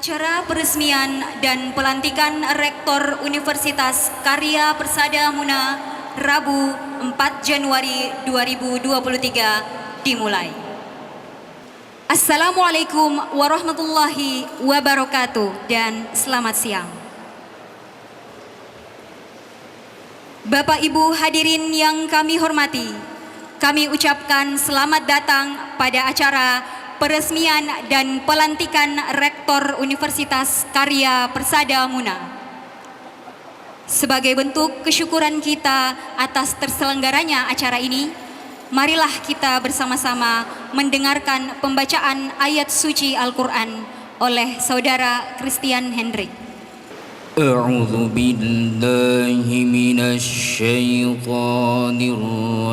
Acara peresmian dan pelantikan Rektor Universitas Karya Persada Muna Rabu 4 Januari 2023 dimulai. Assalamualaikum warahmatullahi wabarakatuh dan selamat siang. Bapak Ibu hadirin yang kami hormati, kami ucapkan selamat datang pada acara peresmian dan pelantikan Rektor Universitas Karya Persada Muna. Sebagai bentuk kesyukuran kita atas terselenggaranya acara ini, marilah kita bersama-sama mendengarkan pembacaan ayat suci Al-Quran oleh Saudara Christian Hendrik. A'udzu billahi minasy syaithanir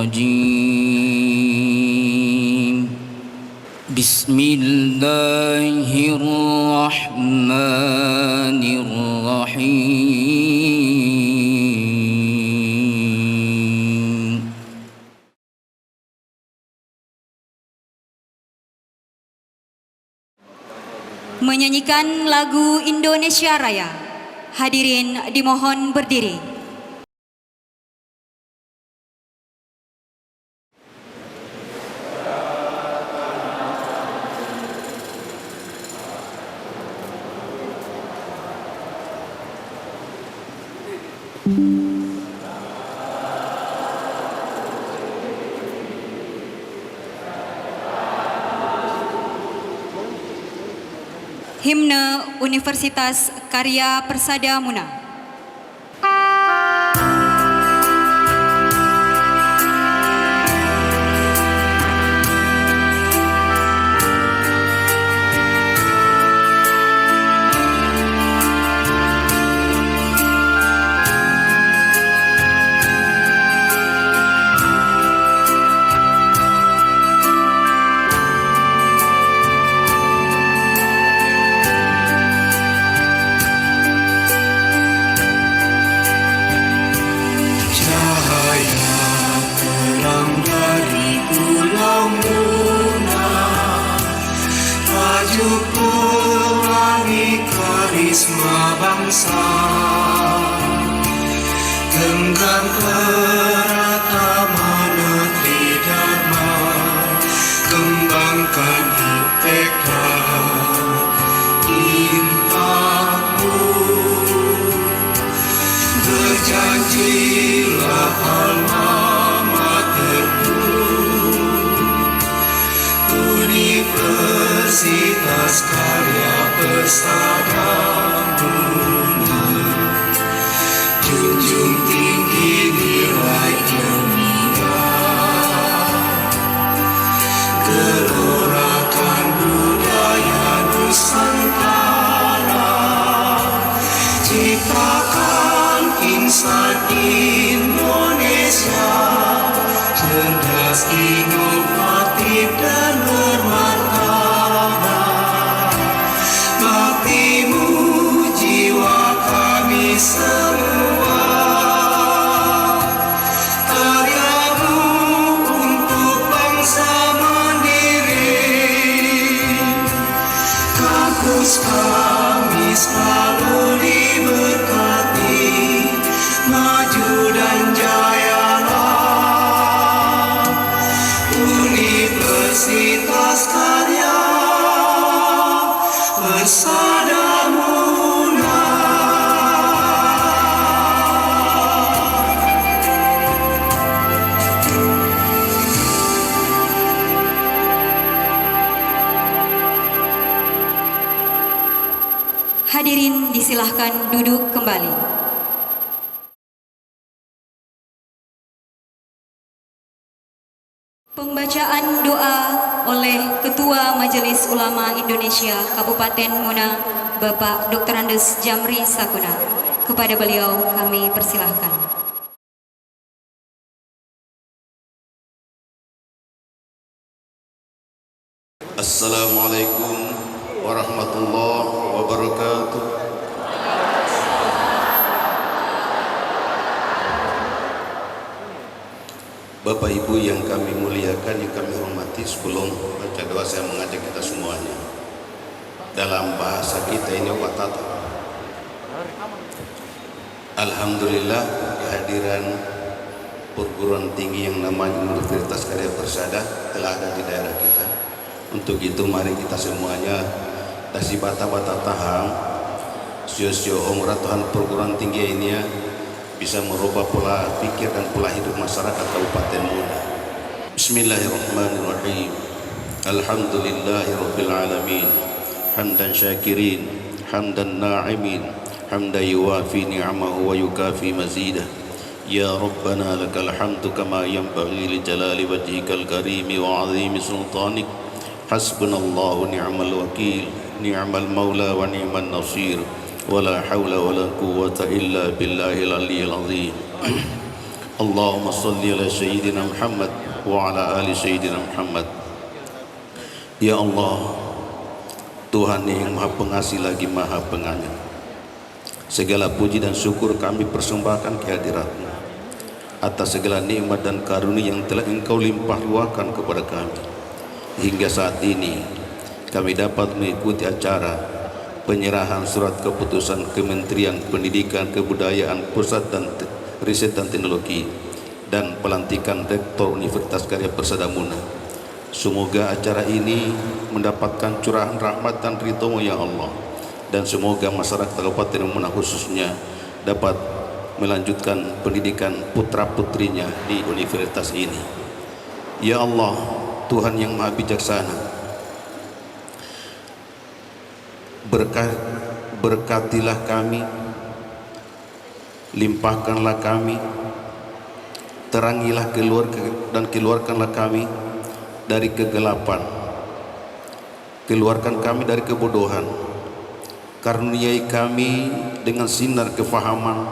rajim. Bismillahirrahmanirrahim. Menyanyikan lagu Indonesia Raya. Hadirin dimohon berdiri. Himne Universitas Karya Persada Muna. Bangsa genggam erat amanat Dharma, kembangkan IPK impakmu, berjanjilah alma materku, Universitas Karya Persada Muna, junjung tinggi nilai ilmiah, gelorakan budaya Nusantara, ciptakan insan Indonesia cerdas, inovatif dan bermartabat. Baktimu jiwa kami semua, karyamu untuk bangsa mandiri. Kampus kami selalu diberkati, maju dan jayalah Universitas Karya Persada Muna. Hadirin disilahkan duduk kembali. Pembacaan doa oleh Ketua Majelis Ulama Indonesia Kabupaten Muna, Bapak Dr. Andes Jamri Sakuna. Kepada beliau kami persilahkan. Assalamualaikum warahmatullahi wabarakatuh. Bapak Ibu yang kami muliakan, yang kami hormati, sebelum baca doa saya mengajak kita semuanya dalam bahasa kita ini watata. Alhamdulillah kehadiran perguruan tinggi yang namanya Universitas Karya Persada telah ada di daerah kita. Untuk itu mari kita semuanya dasi bata-bata tahang sio-sio Tuhan perguruan tinggi ini bisa merubah pola pikir dan pola hidup masyarakat Kabupaten Muna. Bismillahirrahmanirrahim. Alhamdulillahirabbil alamin. Hamdan syakirin, hamdan na'imin, hamdan yuwafi ni'amahu wa yukafi mazidah. Ya Rabbana lakal hamdu kama yanbaghi li jalali wajhikal karimi wa 'azimi sultanik. Hasbunallahu ni'mal wakil, ni'mal maula wa ni'man nasir. Wala hawla wala quwwata illa billahil aliyyil azim. Allahumma salli ala sayyidina Muhammad wa ala ali sayyidina Muhammad. Ya Allah, Tuhan yang Maha Pengasih lagi Maha Penganyam, segala puji dan syukur kami persembahkan kehadirat-Mu atas segala nikmat dan karunia yang telah Engkau limpah ruahkan kepada kami. Hingga saat ini kami dapat mengikuti acara penyerahan surat keputusan Kementerian Pendidikan Kebudayaan Pusat dan Riset dan Teknologi dan pelantikan Rektor Universitas Karya Persada Muna. Semoga acara ini mendapatkan curahan rahmat dan ridho-Mu ya Allah, dan semoga masyarakat Kabupaten Muna khususnya dapat melanjutkan pendidikan putra-putrinya di universitas ini. Ya Allah, Tuhan yang Maha Bijaksana, berkatilah kami, limpahkanlah kami, terangilah dan keluarkanlah kami dari kegelapan, keluarkan kami dari kebodohan, karuniai kami dengan sinar kefahaman,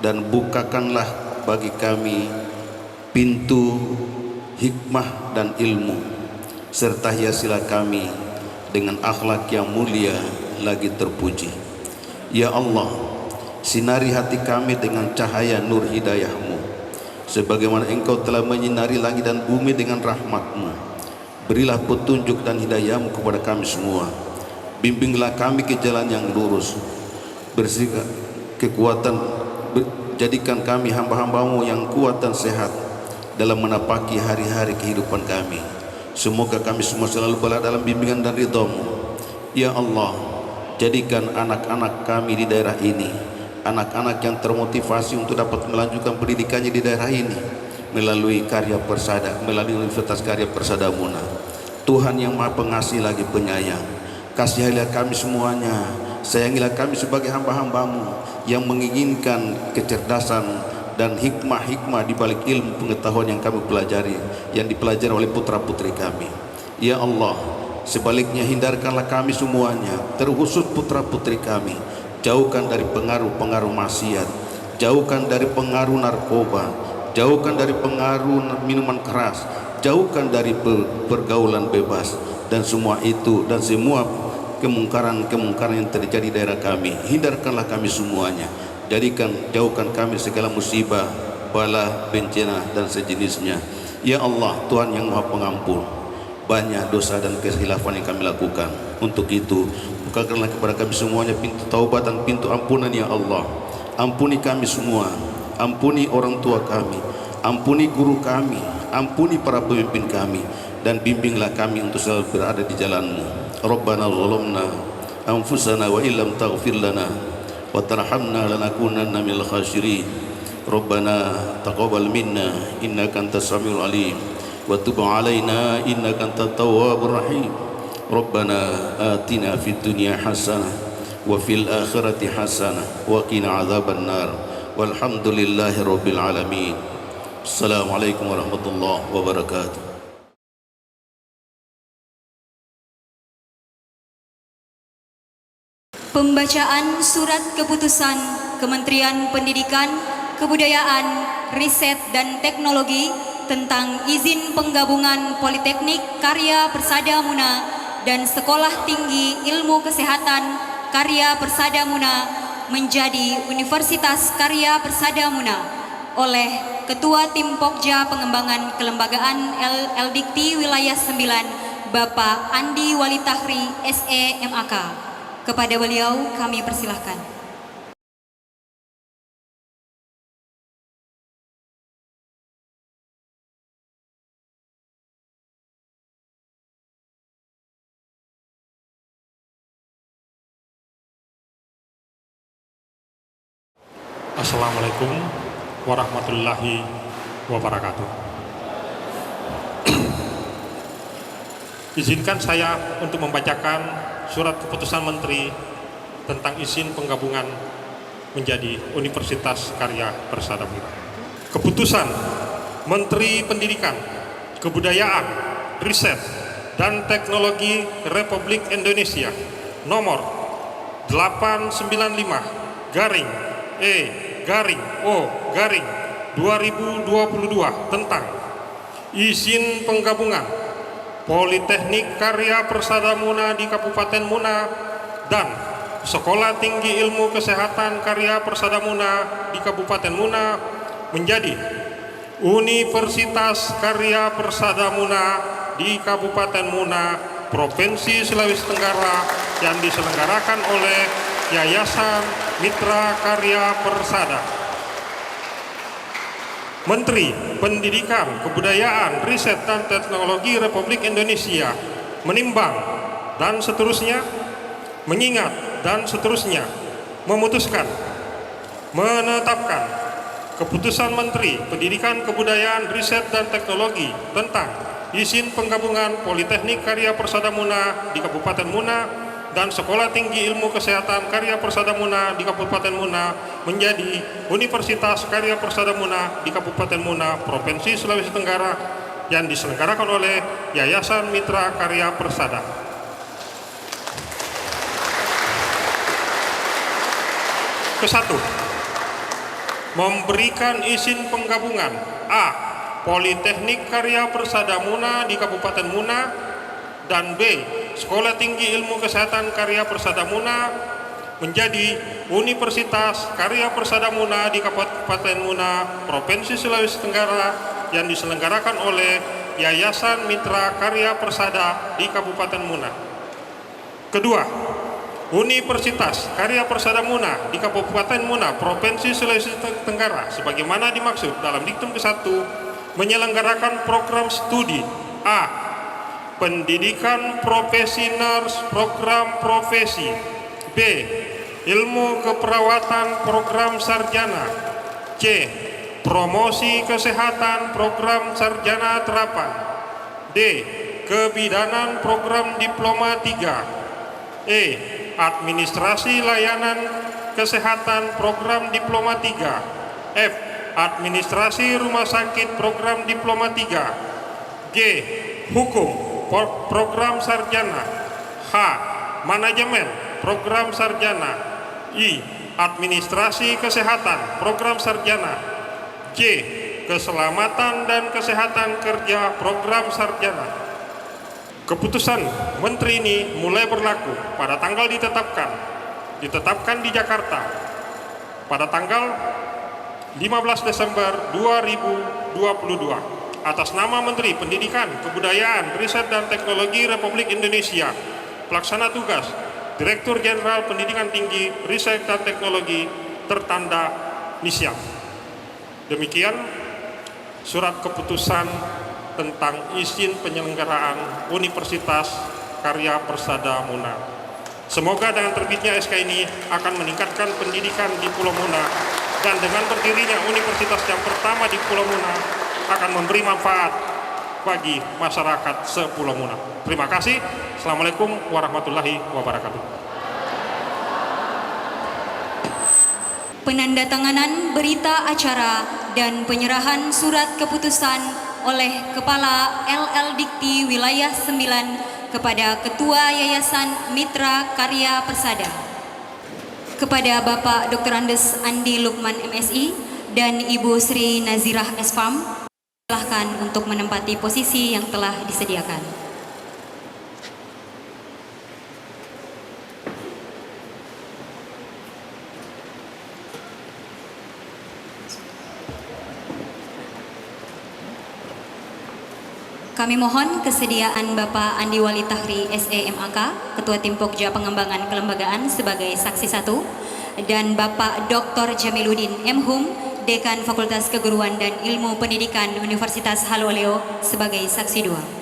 dan bukakanlah bagi kami pintu hikmah dan ilmu, serta hiasilah kami dengan akhlak yang mulia lagi terpuji. Ya Allah, sinari hati kami dengan cahaya nur hidayah-Mu, sebagaimana Engkau telah menyinari langit dan bumi dengan rahmat-Mu. Berilah petunjuk dan hidayah-Mu kepada kami semua. Bimbinglah kami ke jalan yang lurus. Bersihkan kekuatan, jadikan kami hamba-hamba-Mu yang kuat dan sehat dalam menapaki hari-hari kehidupan kami. Semoga kami semua selalu berada dalam bimbingan dan ridha-Mu. Ya Allah, jadikan anak-anak kami di daerah ini anak-anak yang termotivasi untuk dapat melanjutkan pendidikannya di daerah ini melalui Karya Persada, melalui Universitas Karya Persada Muna. Tuhan yang Maha Pengasih lagi Penyayang, kasihilah kami semuanya, sayangilah kami sebagai hamba-hamba-Mu yang menginginkan kecerdasan dan hikmah-hikmah di balik ilmu pengetahuan yang kami pelajari, yang dipelajari oleh putra-putri kami. Ya Allah, sebaliknya hindarkanlah kami semuanya, terkhusus putra-putri kami, jauhkan dari pengaruh-pengaruh maksiat, jauhkan dari pengaruh narkoba, jauhkan dari pengaruh minuman keras, jauhkan dari pergaulan bebas, dan semua itu dan semua kemungkaran-kemungkaran yang terjadi di daerah kami. Hindarkanlah kami semuanya, jauhkan kami segala musibah, bala, bencana dan sejenisnya. Ya Allah, Tuhan yang Maha Pengampun, banyak dosa dan kehilafan yang kami lakukan. Untuk itu, bukakanlah kepada kami semuanya pintu taubat dan pintu ampunan ya Allah. Ampuni kami semua, ampuni orang tua kami, ampuni guru kami, ampuni para pemimpin kami, dan bimbinglah kami untuk selalu berada di jalan-Mu. Rabbana zalamna anfusana wa illam taghfir lana wa tarhamna lanakunanna minal khasirin. Rabbana taqabbal minna innaka antas samiul alim wa tub alaina innaka antat tawwabur rahim. Rabbana atina fid dunya hasanah wa fil akhirati hasanah wa qina adzaban nar. Walhamdulillahi rabbil alamin. Assalamualaikum warahmatullahi wabarakatuh. Pembacaan Surat Keputusan Kementerian Pendidikan, Kebudayaan, Riset dan Teknologi tentang izin penggabungan Politeknik Karya Persada Muna dan Sekolah Tinggi Ilmu Kesehatan Karya Persada Muna menjadi Universitas Karya Persada Muna oleh Ketua Tim Pokja Pengembangan Kelembagaan LDikti Wilayah 9 Bapak Andi Walitahri SE MAK. Kepada beliau kami persilahkan. Assalamualaikum warahmatullahi wabarakatuh. Izinkan saya untuk membacakan surat keputusan Menteri tentang izin penggabungan menjadi Universitas Karya Persada Muna. Keputusan Menteri Pendidikan, Kebudayaan, Riset, dan Teknologi Republik Indonesia nomor 895-E-O-2022 tentang izin penggabungan Politeknik Karya Persada Muna di Kabupaten Muna dan Sekolah Tinggi Ilmu Kesehatan Karya Persada Muna di Kabupaten Muna menjadi Universitas Karya Persada Muna di Kabupaten Muna, Provinsi Sulawesi Tenggara yang diselenggarakan oleh Yayasan Mitra Karya Persada. Menteri Pendidikan, Kebudayaan, Riset, dan Teknologi Republik Indonesia menimbang dan seterusnya, mengingat dan seterusnya, memutuskan, menetapkan Keputusan Menteri Pendidikan, Kebudayaan, Riset, dan Teknologi tentang izin penggabungan Politeknik Karya Persada Muna di Kabupaten Muna dan Sekolah Tinggi Ilmu Kesehatan Karya Persada Muna di Kabupaten Muna menjadi Universitas Karya Persada Muna di Kabupaten Muna, Provinsi Sulawesi Tenggara yang diselenggarakan oleh Yayasan Mitra Karya Persada. Kesatu, memberikan izin penggabungan A. Politeknik Karya Persada Muna di Kabupaten Muna dan B. Sekolah Tinggi Ilmu Kesehatan Karya Persada Muna menjadi Universitas Karya Persada Muna di Kabupaten Muna, Provinsi Sulawesi Tenggara yang diselenggarakan oleh Yayasan Mitra Karya Persada di Kabupaten Muna. Kedua, Universitas Karya Persada Muna di Kabupaten Muna, Provinsi Sulawesi Tenggara sebagaimana dimaksud dalam diktum ke-1 menyelenggarakan program studi A. Pendidikan Profesi Nurse Program Profesi, B. Ilmu Keperawatan Program Sarjana, C. Promosi Kesehatan Program Sarjana Terapan, D. Kebidanan Program Diploma 3, E. Administrasi Layanan Kesehatan Program Diploma 3, F. Administrasi Rumah Sakit Program Diploma 3, G. Hukum Program Sarjana, H. Manajemen Program Sarjana, I. Administrasi Kesehatan Program Sarjana, J. Keselamatan dan Kesehatan Kerja Program Sarjana. Keputusan Menteri ini mulai berlaku pada tanggal ditetapkan di Jakarta pada tanggal 15 Desember 2022 atas nama Menteri Pendidikan, Kebudayaan, Riset, dan Teknologi Republik Indonesia, Pelaksana Tugas Direktur Jenderal Pendidikan Tinggi, Riset, dan Teknologi tertanda Nisyam. Demikian surat keputusan tentang izin penyelenggaraan Universitas Karya Persada Muna. Semoga dengan terbitnya SK ini akan meningkatkan pendidikan di Pulau Muna dan dengan berdirinya universitas yang pertama di Pulau Muna akan memberi manfaat bagi masyarakat sepulau Muna. Terima kasih. Assalamualaikum warahmatullahi wabarakatuh. Penandatanganan berita acara dan penyerahan surat keputusan oleh Kepala LL Dikti Wilayah 9 kepada Ketua Yayasan Mitra Karya Persada. Kepada Bapak Dr. Andes Andi Lukman MSI dan Ibu Sri Nazirah Esfam, silahkan untuk menempati posisi yang telah disediakan. Kami mohon kesediaan Bapak Andi Wali Tahri SEMAK, Ketua Tim Pokja Pengembangan Kelembagaan sebagai saksi 1, dan Bapak Dr. Jamiluddin M. Hum, Dekan Fakultas Keguruan dan Ilmu Pendidikan Universitas Haloleo sebagai saksi 2.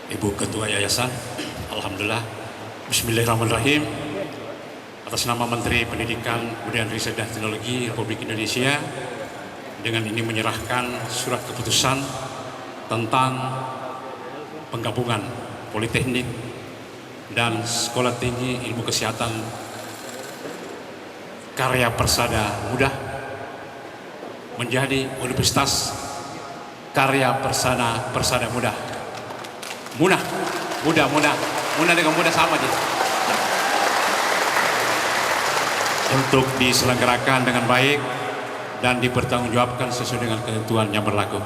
Ibu Ketua Yayasan, Alhamdulillah, Bismillahirrahmanirrahim. Atas nama Menteri Pendidikan, Kebudayaan, Riset dan Teknologi Republik Indonesia, dengan ini menyerahkan surat keputusan tentang penggabungan Politeknik dan Sekolah Tinggi Ilmu Kesehatan Karya Persada Muda menjadi Universitas Karya Persada Muda. Mudah dengan mudah sama aja. Untuk diselenggarakan dengan baik dan dipertanggungjawabkan sesuai dengan ketentuan yang berlaku.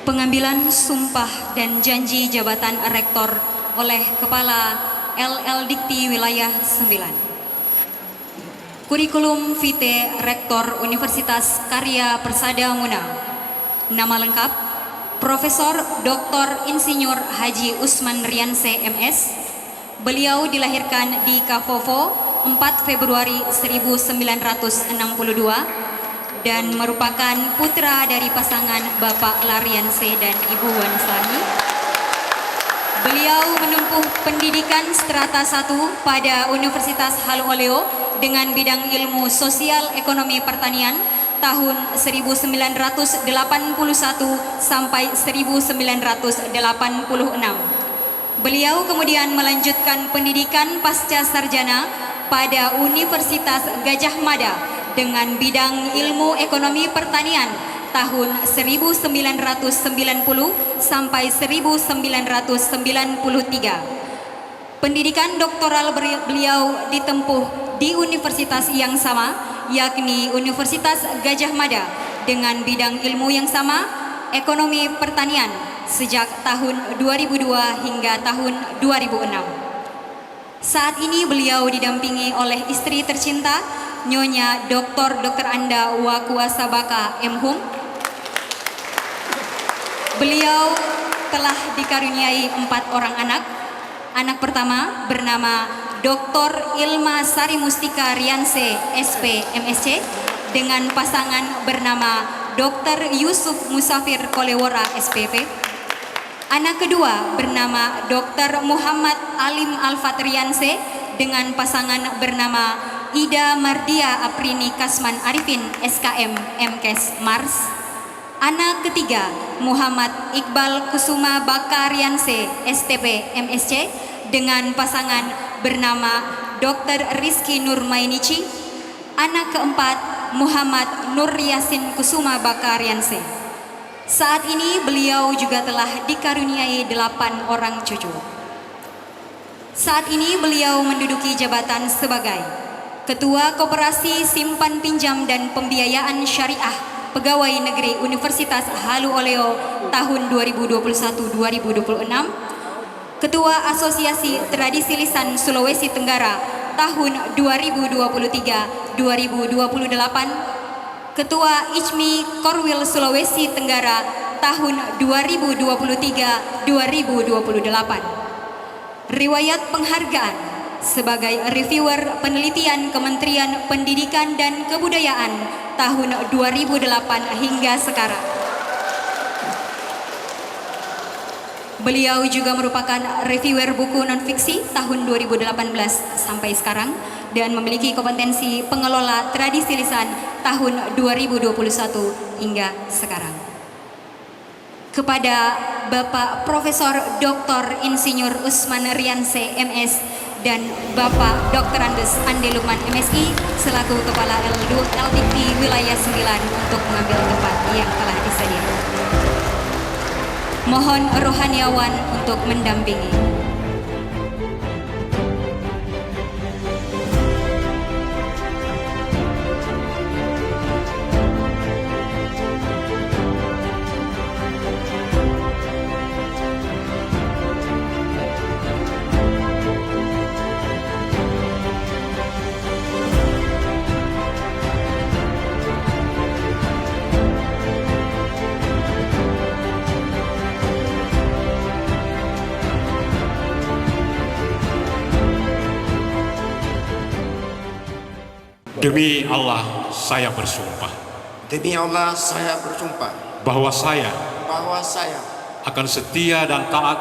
Pengambilan sumpah dan janji jabatan rektor oleh Kepala LL Dikti Wilayah 9. Kurikulum Vitae Rektor Universitas Karya Persada Muna. Nama lengkap Profesor Dr. Insinyur Haji Usman Rianse MS. Beliau dilahirkan di Kavovo 4 Februari 1962 dan merupakan putra dari pasangan Bapak Larianse dan Ibu Wanislani. Beliau menempuh pendidikan strata 1 pada Universitas Haloleo dengan bidang ilmu sosial ekonomi pertanian tahun 1981 sampai 1986. Beliau kemudian melanjutkan pendidikan pasca sarjana pada Universitas Gajah Mada dengan bidang ilmu ekonomi pertanian tahun 1990 sampai 1993. Pendidikan doktoral beliau ditempuh di universitas yang sama, yakni Universitas Gajah Mada dengan bidang ilmu yang sama, ekonomi pertanian, sejak tahun 2002 hingga tahun 2006. Saat ini beliau didampingi oleh istri tercinta, Nyonya Dr. Anda Wakuasabaka M. Hum. Beliau telah dikaruniai 4 orang anak. Anak pertama bernama Dr. Ilma Sari Mustika Rianse, SP, MSc, dengan pasangan bernama Dr. Yusuf Musafir Kolewora, SPP. Anak kedua bernama Dr. Muhammad Alim Alfatrianse dengan pasangan bernama Ida Mardia Aprini Kasman Arifin, SKM, MKes Mars. Anak ketiga Muhammad Iqbal Kusuma Bakarianse, STP, MSc, dengan pasangan bernama Dr. Rizky Nurmainici. Anak keempat Muhammad Nur Yasin Kusuma Bakarianse. Saat ini beliau juga telah dikaruniai 8 orang cucu. Saat ini beliau menduduki jabatan sebagai Ketua Koperasi Simpan Pinjam dan Pembiayaan Syariah Pegawai Negeri Universitas Halu Oleo tahun 2021-2026, Ketua Asosiasi Tradisi Lisan Sulawesi Tenggara tahun 2023-2028, Ketua ICMI Korwil Sulawesi Tenggara tahun 2023-2028. Riwayat penghargaan sebagai reviewer penelitian Kementerian Pendidikan dan Kebudayaan tahun 2008 hingga sekarang. Beliau juga merupakan reviewer buku non-fiksi tahun 2018 sampai sekarang dan memiliki kompetensi pengelola tradisi lisan tahun 2021 hingga sekarang. Kepada Bapak Profesor Dr. Insinyur Usman Rianse, MS, dan Bapak Dr. Andes Andi Lukman, MSI, selaku Kepala LTP Wilayah 9 untuk mengambil tempat yang telah disediakan. Mohon rohaniawan untuk mendampingi. Demi Allah saya bersumpah Demi Allah saya bersumpah bahwa saya akan setia dan taat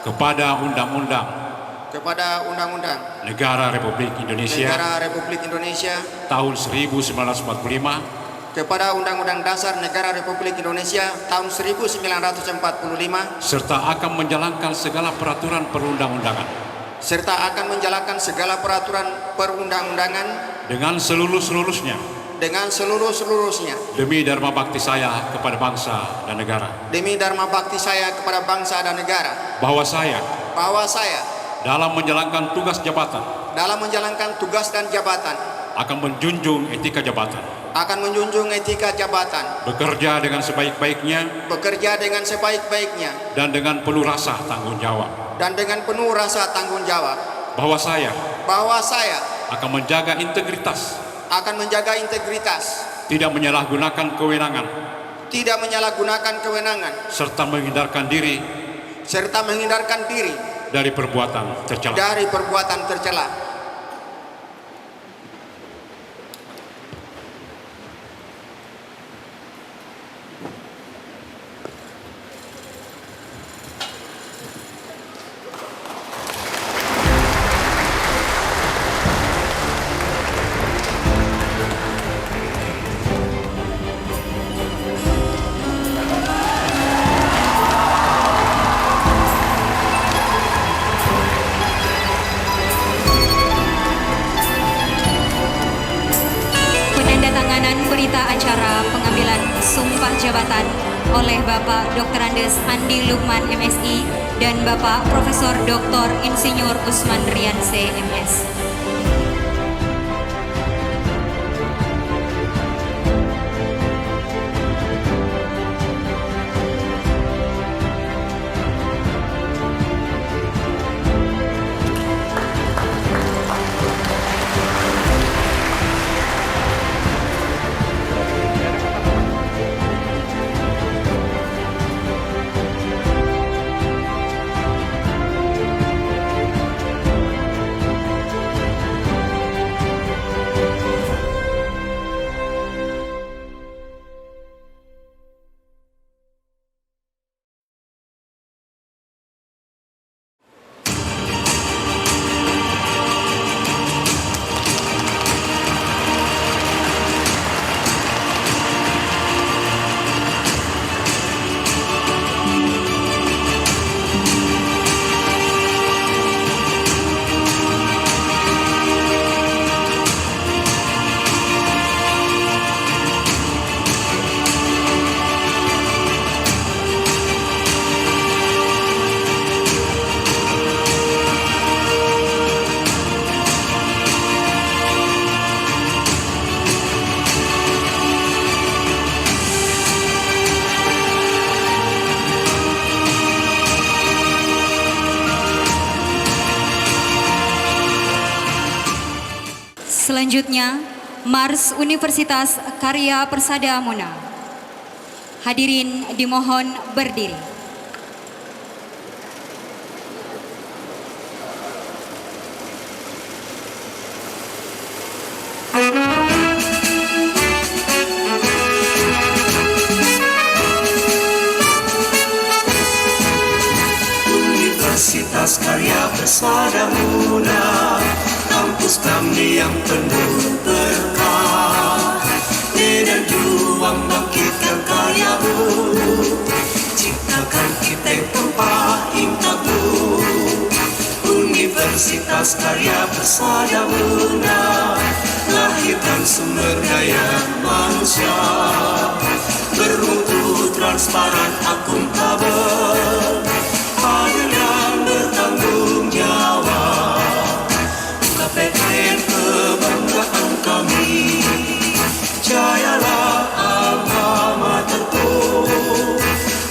kepada undang-undang Negara Republik Indonesia tahun 1945, kepada Undang-Undang Dasar Negara Republik Indonesia tahun 1945, serta akan menjalankan segala peraturan perundang-undangan dengan seluruh-seluruhnya demi dharma bakti saya kepada bangsa dan negara. Bahwa saya dalam menjalankan tugas jabatan akan menjunjung etika jabatan, bekerja dengan sebaik-baiknya dan dengan penuh rasa tanggung jawab. Bahwa saya akan menjaga integritas, tidak menyalahgunakan kewenangan, serta menghindarkan diri dari perbuatan tercela. Berita acara pengambilan sumpah jabatan oleh Bapak Dr. Andes Andi Lukman, MSI, dan Bapak Profesor Dr. Insinyur Usman Rianse, MS. Selanjutnya, Mars Universitas Karya Persada Muna. Hadirin dimohon berdiri. Universitas Karya Persada Muna, kampus kami yang penuh berkah. Medan juang bangkitkan karyamu, ciptakan kita tanpa imtamu. Universitas Karya Persada Muna, lahirkan sumber daya manusia bermutu, transparan, akuntabel, adil dan bertanggung jawab. KPN kebanggaan kami, jayalah alma materku,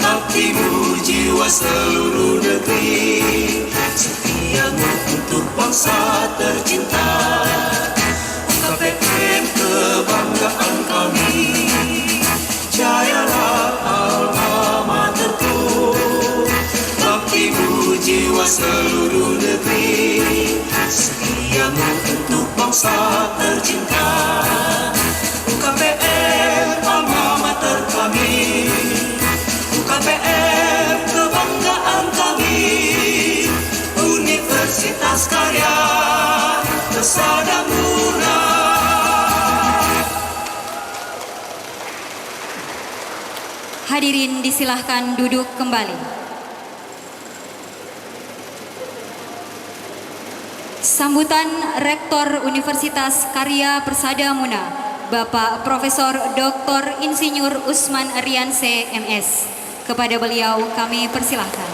baktimu jiwa seluruh negeri, setiamu untuk bangsa tercinta. KPN kebanggaan kami, jayalah alma materku, baktimu jiwa seluruh negeri, setiamu untuk bangsa tercinta. UKPM alma mater kami, UKPM kebanggaan kami, Universitas Karya Persada Muna. Hadirin disilahkan duduk kembali. Sambutan Rektor Universitas Karya Persada Muna, Bapak Profesor Dr. Insinyur Usman Arianse MS. Kepada beliau kami persilahkan.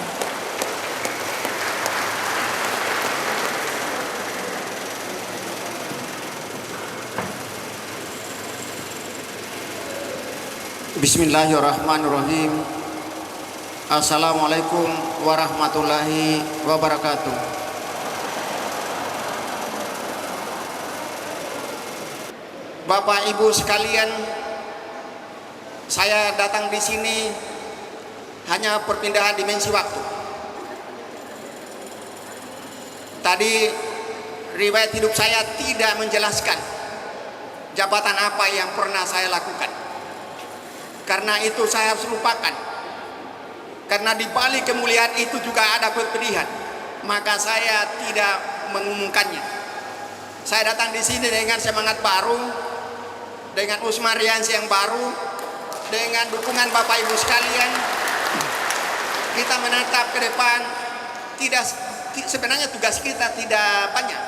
Bismillahirrahmanirrahim. Assalamualaikum warahmatullahi wabarakatuh. Bapak Ibu sekalian, saya datang di sini hanya perpindahan dimensi waktu. Tadi riwayat hidup saya tidak menjelaskan jabatan apa yang pernah saya lakukan. Karena itu saya harus lupakan. Karena di balik kemuliaan itu juga ada kepedihan. Maka saya tidak mengumumkannya. Saya datang di sini dengan semangat baru, dengan Usman Riansi yang baru, dengan dukungan Bapak Ibu sekalian. Kita menatap ke depan. Sebenarnya tugas kita tidak banyak.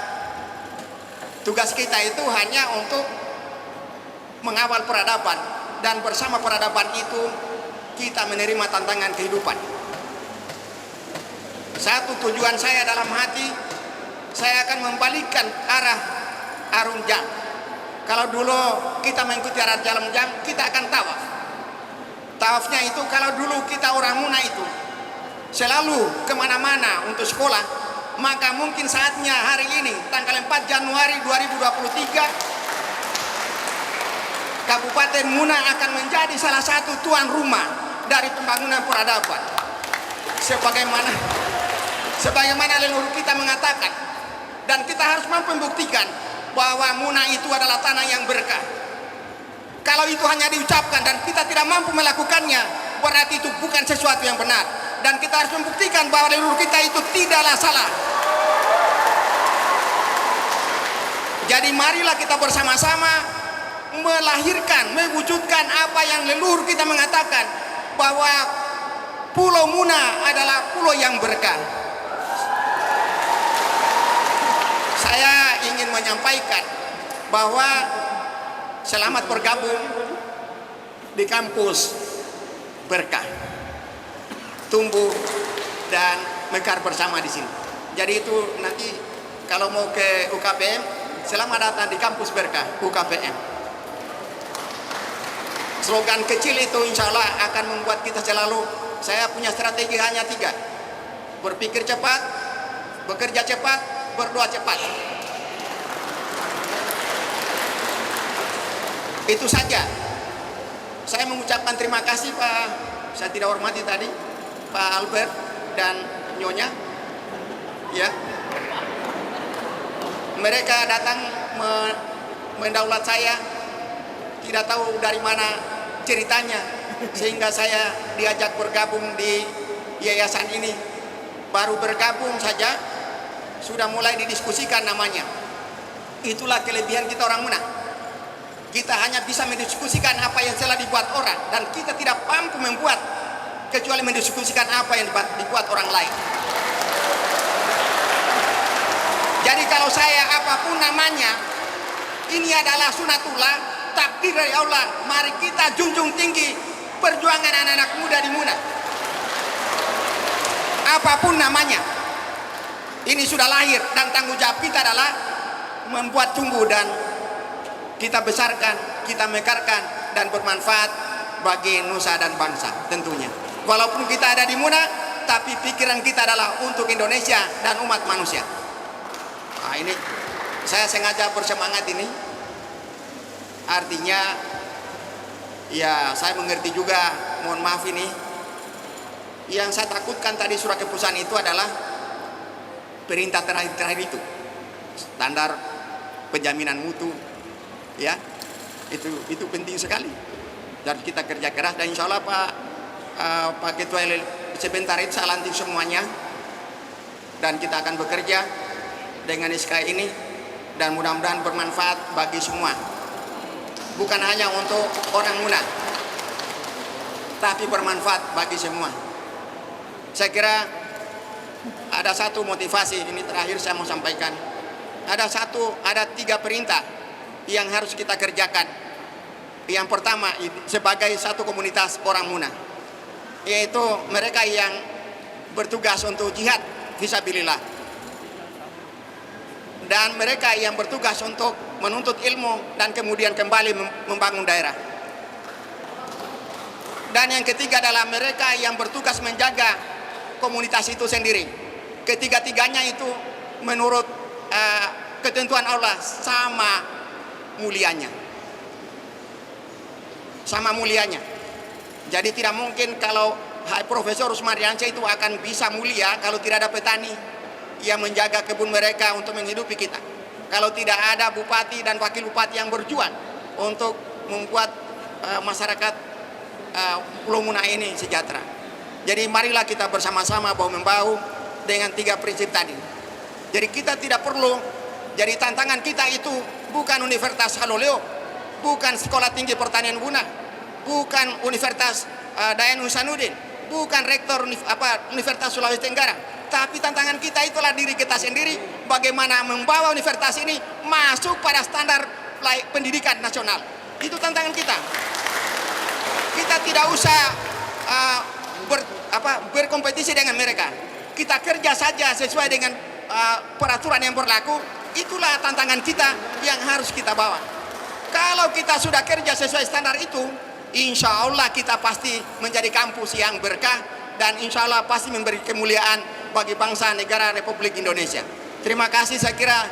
Tugas kita itu hanya untuk mengawal peradaban. Dan bersama peradaban itu kita menerima tantangan kehidupan. Satu tujuan saya dalam hati, saya akan membalikkan arah arum jam. Kalau dulu kita mengikuti arah jalan jam, kita akan tawaf. Tawafnya itu kalau dulu kita orang Muna itu selalu kemana-mana untuk sekolah, maka mungkin saatnya hari ini tanggal 4 Januari 2023 Kabupaten Muna akan menjadi salah satu tuan rumah dari pembangunan peradaban. Sebagaimana leluhur kita mengatakan, dan kita harus mampu membuktikan bahwa Muna itu adalah tanah yang berkah. Kalau itu hanya diucapkan dan kita tidak mampu melakukannya, berarti itu bukan sesuatu yang benar. Dan kita harus membuktikan bahwa leluhur kita itu tidaklah salah. Jadi marilah kita bersama-sama melahirkan, mewujudkan apa yang leluhur kita mengatakan, bahwa Pulau Muna adalah pulau yang berkah. Saya ingin menyampaikan bahwa selamat bergabung di kampus berkah, tumbuh dan mekar bersama di sini. Jadi itu nanti kalau mau ke UKPM, selamat datang di kampus berkah UKPM. Slogan kecil itu insya Allah akan membuat kita selalu, saya punya strategi hanya 3. Berpikir cepat, bekerja cepat, berdoa cepat. Itu saja. Saya mengucapkan terima kasih Pak, saya tidak hormati tadi Pak Albert dan Nyonya. Ya. Mereka datang mendaulat saya, tidak tahu dari mana ceritanya, sehingga saya diajak bergabung di yayasan ini. Baru bergabung saja sudah mulai didiskusikan namanya. Itulah kelebihan kita orang Muna. Kita hanya bisa mendiskusikan apa yang telah dibuat orang, dan kita tidak mampu membuat kecuali mendiskusikan apa yang dibuat orang lain. Jadi kalau saya apapun namanya, ini adalah sunatullah, takdir dari Allah. Mari kita junjung tinggi perjuangan anak-anak muda di Muna. Apapun namanya, ini sudah lahir, dan tanggung jawab kita adalah membuat tumbuh dan kita besarkan, kita mekarkan, dan bermanfaat bagi nusa dan bangsa tentunya. Walaupun kita ada di Muna, tapi pikiran kita adalah untuk Indonesia dan umat manusia. Nah, ini saya sengaja bersemangat ini. Artinya ya saya mengerti juga, mohon maaf ini. Yang saya takutkan tadi surat keputusan itu adalah perintah terakhir itu. Standar penjaminan mutu. Ya. Itu penting sekali. Dan kita kerja keras, dan insya Allah Pak Ketua sebentar itu saya lantik semuanya. Dan kita akan bekerja dengan SK ini, dan mudah-mudahan bermanfaat bagi semua, bukan hanya untuk orang Muna, tapi bermanfaat bagi semua. Saya kira ada satu motivasi, ini terakhir saya mau sampaikan. Ada 3 perintah yang harus kita kerjakan. Yang pertama, sebagai satu komunitas orang Muna, yaitu mereka yang bertugas untuk jihad fisabilillah, dan mereka yang bertugas untuk menuntut ilmu dan kemudian kembali membangun daerah. Dan yang ketiga adalah mereka yang bertugas menjaga komunitas itu sendiri. Ketiga-tiganya itu menurut ketentuan Allah sama mulianya. Sama mulianya. Jadi tidak mungkin kalau Profesor Rusmadiansyah itu akan bisa mulia kalau tidak ada petani yang menjaga kebun mereka untuk menghidupi kita. Kalau tidak ada bupati dan wakil bupati yang berjuang untuk membuat masyarakat Pulau Muna ini sejahtera. Jadi marilah kita bersama-sama bahu-membahu dengan 3 prinsip tadi. Jadi kita tidak perlu, jadi tantangan kita itu bukan Universitas Haloleo, bukan Sekolah Tinggi Pertanian Muna, bukan Universitas Dayan Husanuddin, bukan Rektor Universitas Sulawesi Tenggara. Tapi tantangan kita itulah diri kita sendiri, bagaimana membawa universitas ini masuk pada standar pendidikan nasional. Itu tantangan kita. Kita tidak usah berkompetisi dengan mereka. Kita kerja saja sesuai dengan peraturan yang berlaku. Itulah tantangan kita yang harus kita bawa. Kalau kita sudah kerja sesuai standar itu, insya Allah kita pasti menjadi kampus yang berkah, dan insya Allah pasti memberi kemuliaan bagi bangsa negara Republik Indonesia. Terima kasih. Saya kira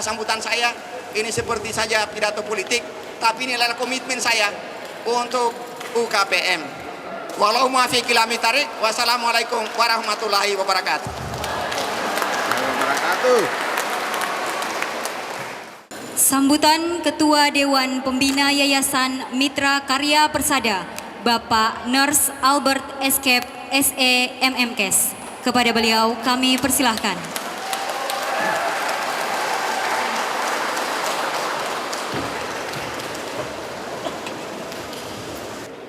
sambutan saya ini seperti saja pidato politik, tapi ini adalah komitmen saya untuk UKPM. Wallahu muwaffiq ila aqwamit. Wassalamualaikum warahmatullahi wabarakatuh. Sambutan Ketua Dewan Pembina Yayasan Mitra Karya Persada, Bapak Nurse Albert Escape SE MMKes. Kepada beliau kami persilahkan.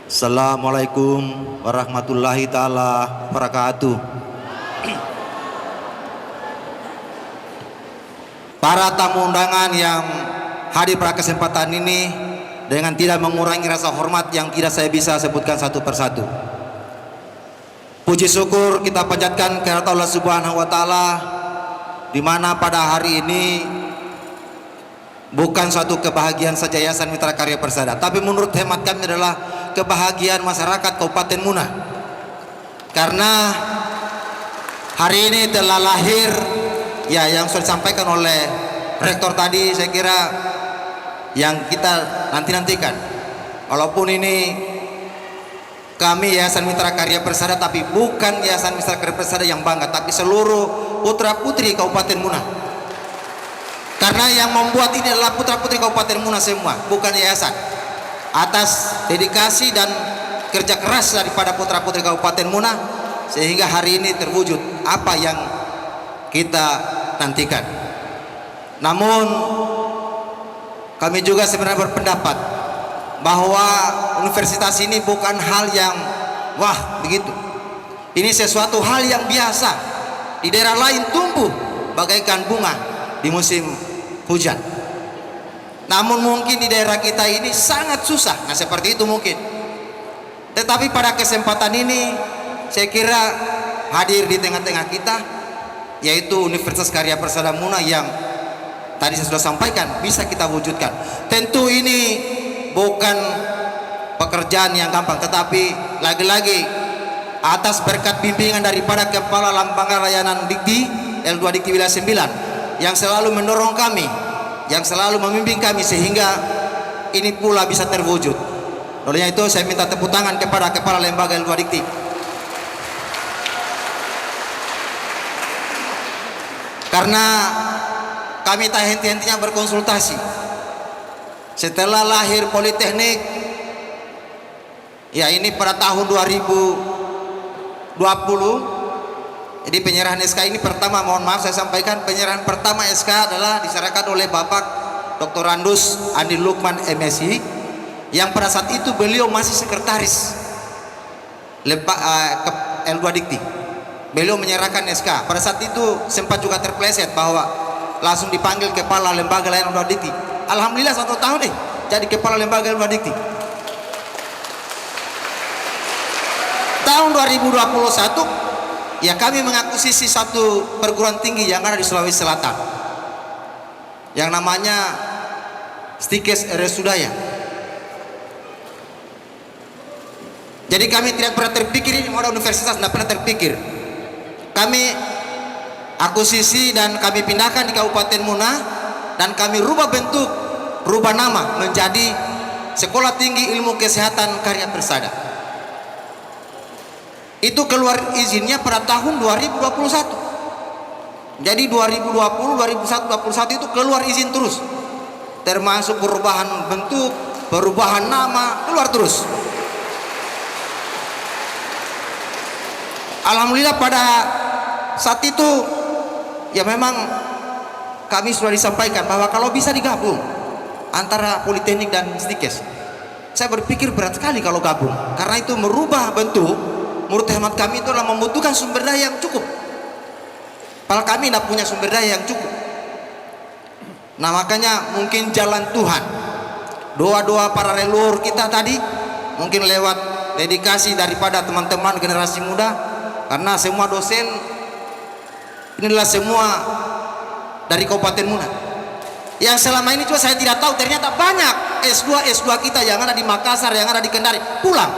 Assalamualaikum warahmatullahi ta'ala wabarakatuh. Para tamu undangan yang hadir pada kesempatan ini, dengan tidak mengurangi rasa hormat yang tidak saya bisa sebutkan satu persatu, puji syukur kita panjatkan kehadirat Allah Subhanahu wa taala, di mana pada hari ini bukan suatu kebahagiaan saja Yayasan Mitra Karya Persada, tapi menurut hemat kami adalah kebahagiaan masyarakat Kabupaten Muna. Karena hari ini telah lahir, ya, yang sudah disampaikan oleh Rektor tadi, saya kira yang kita nantikan. Walaupun ini kami Yayasan Mitra Karya Persada, tapi bukan Yayasan Mitra Karya Persada yang bangga, tapi seluruh putra putri Kabupaten Muna. Karena yang membuat ini adalah putra putri Kabupaten Muna semua, bukan yayasan. Atas dedikasi dan kerja keras daripada putra putri Kabupaten Muna, sehingga hari ini terwujud apa yang kita nantikan. Namun kami juga sebenarnya berpendapat bahwa universitas ini bukan hal yang wah begitu. Ini sesuatu hal yang biasa. Di daerah lain tumbuh bagaikan bunga di musim hujan. Namun mungkin di daerah kita ini sangat susah. Nah seperti itu mungkin. Tetapi pada kesempatan ini saya kira hadir di tengah-tengah kita, yaitu Universitas Karya Persada Muna yang tadi saya sudah sampaikan bisa kita wujudkan. Tentu ini bukan pekerjaan yang gampang, tetapi lagi-lagi atas berkat bimbingan daripada Kepala Lambangan Layanan Dikti L2 Dikti Wilayah 9 yang selalu mendorong kami, yang selalu membimbing kami sehingga ini pula bisa terwujud. Oleh itu saya minta tepuk tangan kepada Kepala Lembaga L2 Dikti. Karena kami tak henti-hentinya berkonsultasi. Setelah lahir Politeknik, ya ini pada tahun 2020, jadi penyerahan SK ini pertama, mohon maaf saya sampaikan, penyerahan pertama SK adalah diserahkan oleh Bapak Dr. Andus Andi Lukman MSI, yang pada saat itu beliau masih sekretaris L2 Dikti. Beliau menyerahkan SK. Pada saat itu sempat juga terpleset bahwa langsung dipanggil Kepala Lembaga Layanan L2 Dikti. Alhamdulillah 1 tahun jadi Kepala Lembaga L2 Dikti. Tahun 2021 ya kami mengakuisisi satu perguruan tinggi yang ada di Sulawesi Selatan yang namanya Stikes RS-Sudaya. Jadi kami tidak pernah terpikir ini mau ada universitas, tidak pernah terpikir. Kami akuisisi dan kami pindahkan di Kabupaten Muna dan kami rubah bentuk, rubah nama menjadi Sekolah Tinggi Ilmu Kesehatan Karya Persada. Itu keluar izinnya pada tahun 2021. Jadi 2020, 2021, 2021 itu keluar izin terus. Termasuk perubahan bentuk, perubahan nama, keluar terus. Alhamdulillah pada saat itu ya memang kami sudah disampaikan bahwa kalau bisa digabung antara Politeknik dan Stikes. Saya berpikir berat sekali kalau gabung, karena itu merubah bentuk. Menurut hemat kami itu adalah membutuhkan sumber daya yang cukup. Padahal kami tidak punya sumber daya yang cukup. Nah makanya mungkin jalan Tuhan, doa-doa para leluhur kita tadi, mungkin lewat dedikasi daripada teman-teman generasi muda. Karena semua dosen ini adalah semua dari Kabupaten Muna. Yang selama ini juga saya tidak tahu, ternyata banyak S2 kita yang ada di Makassar, yang ada di Kendari pulang.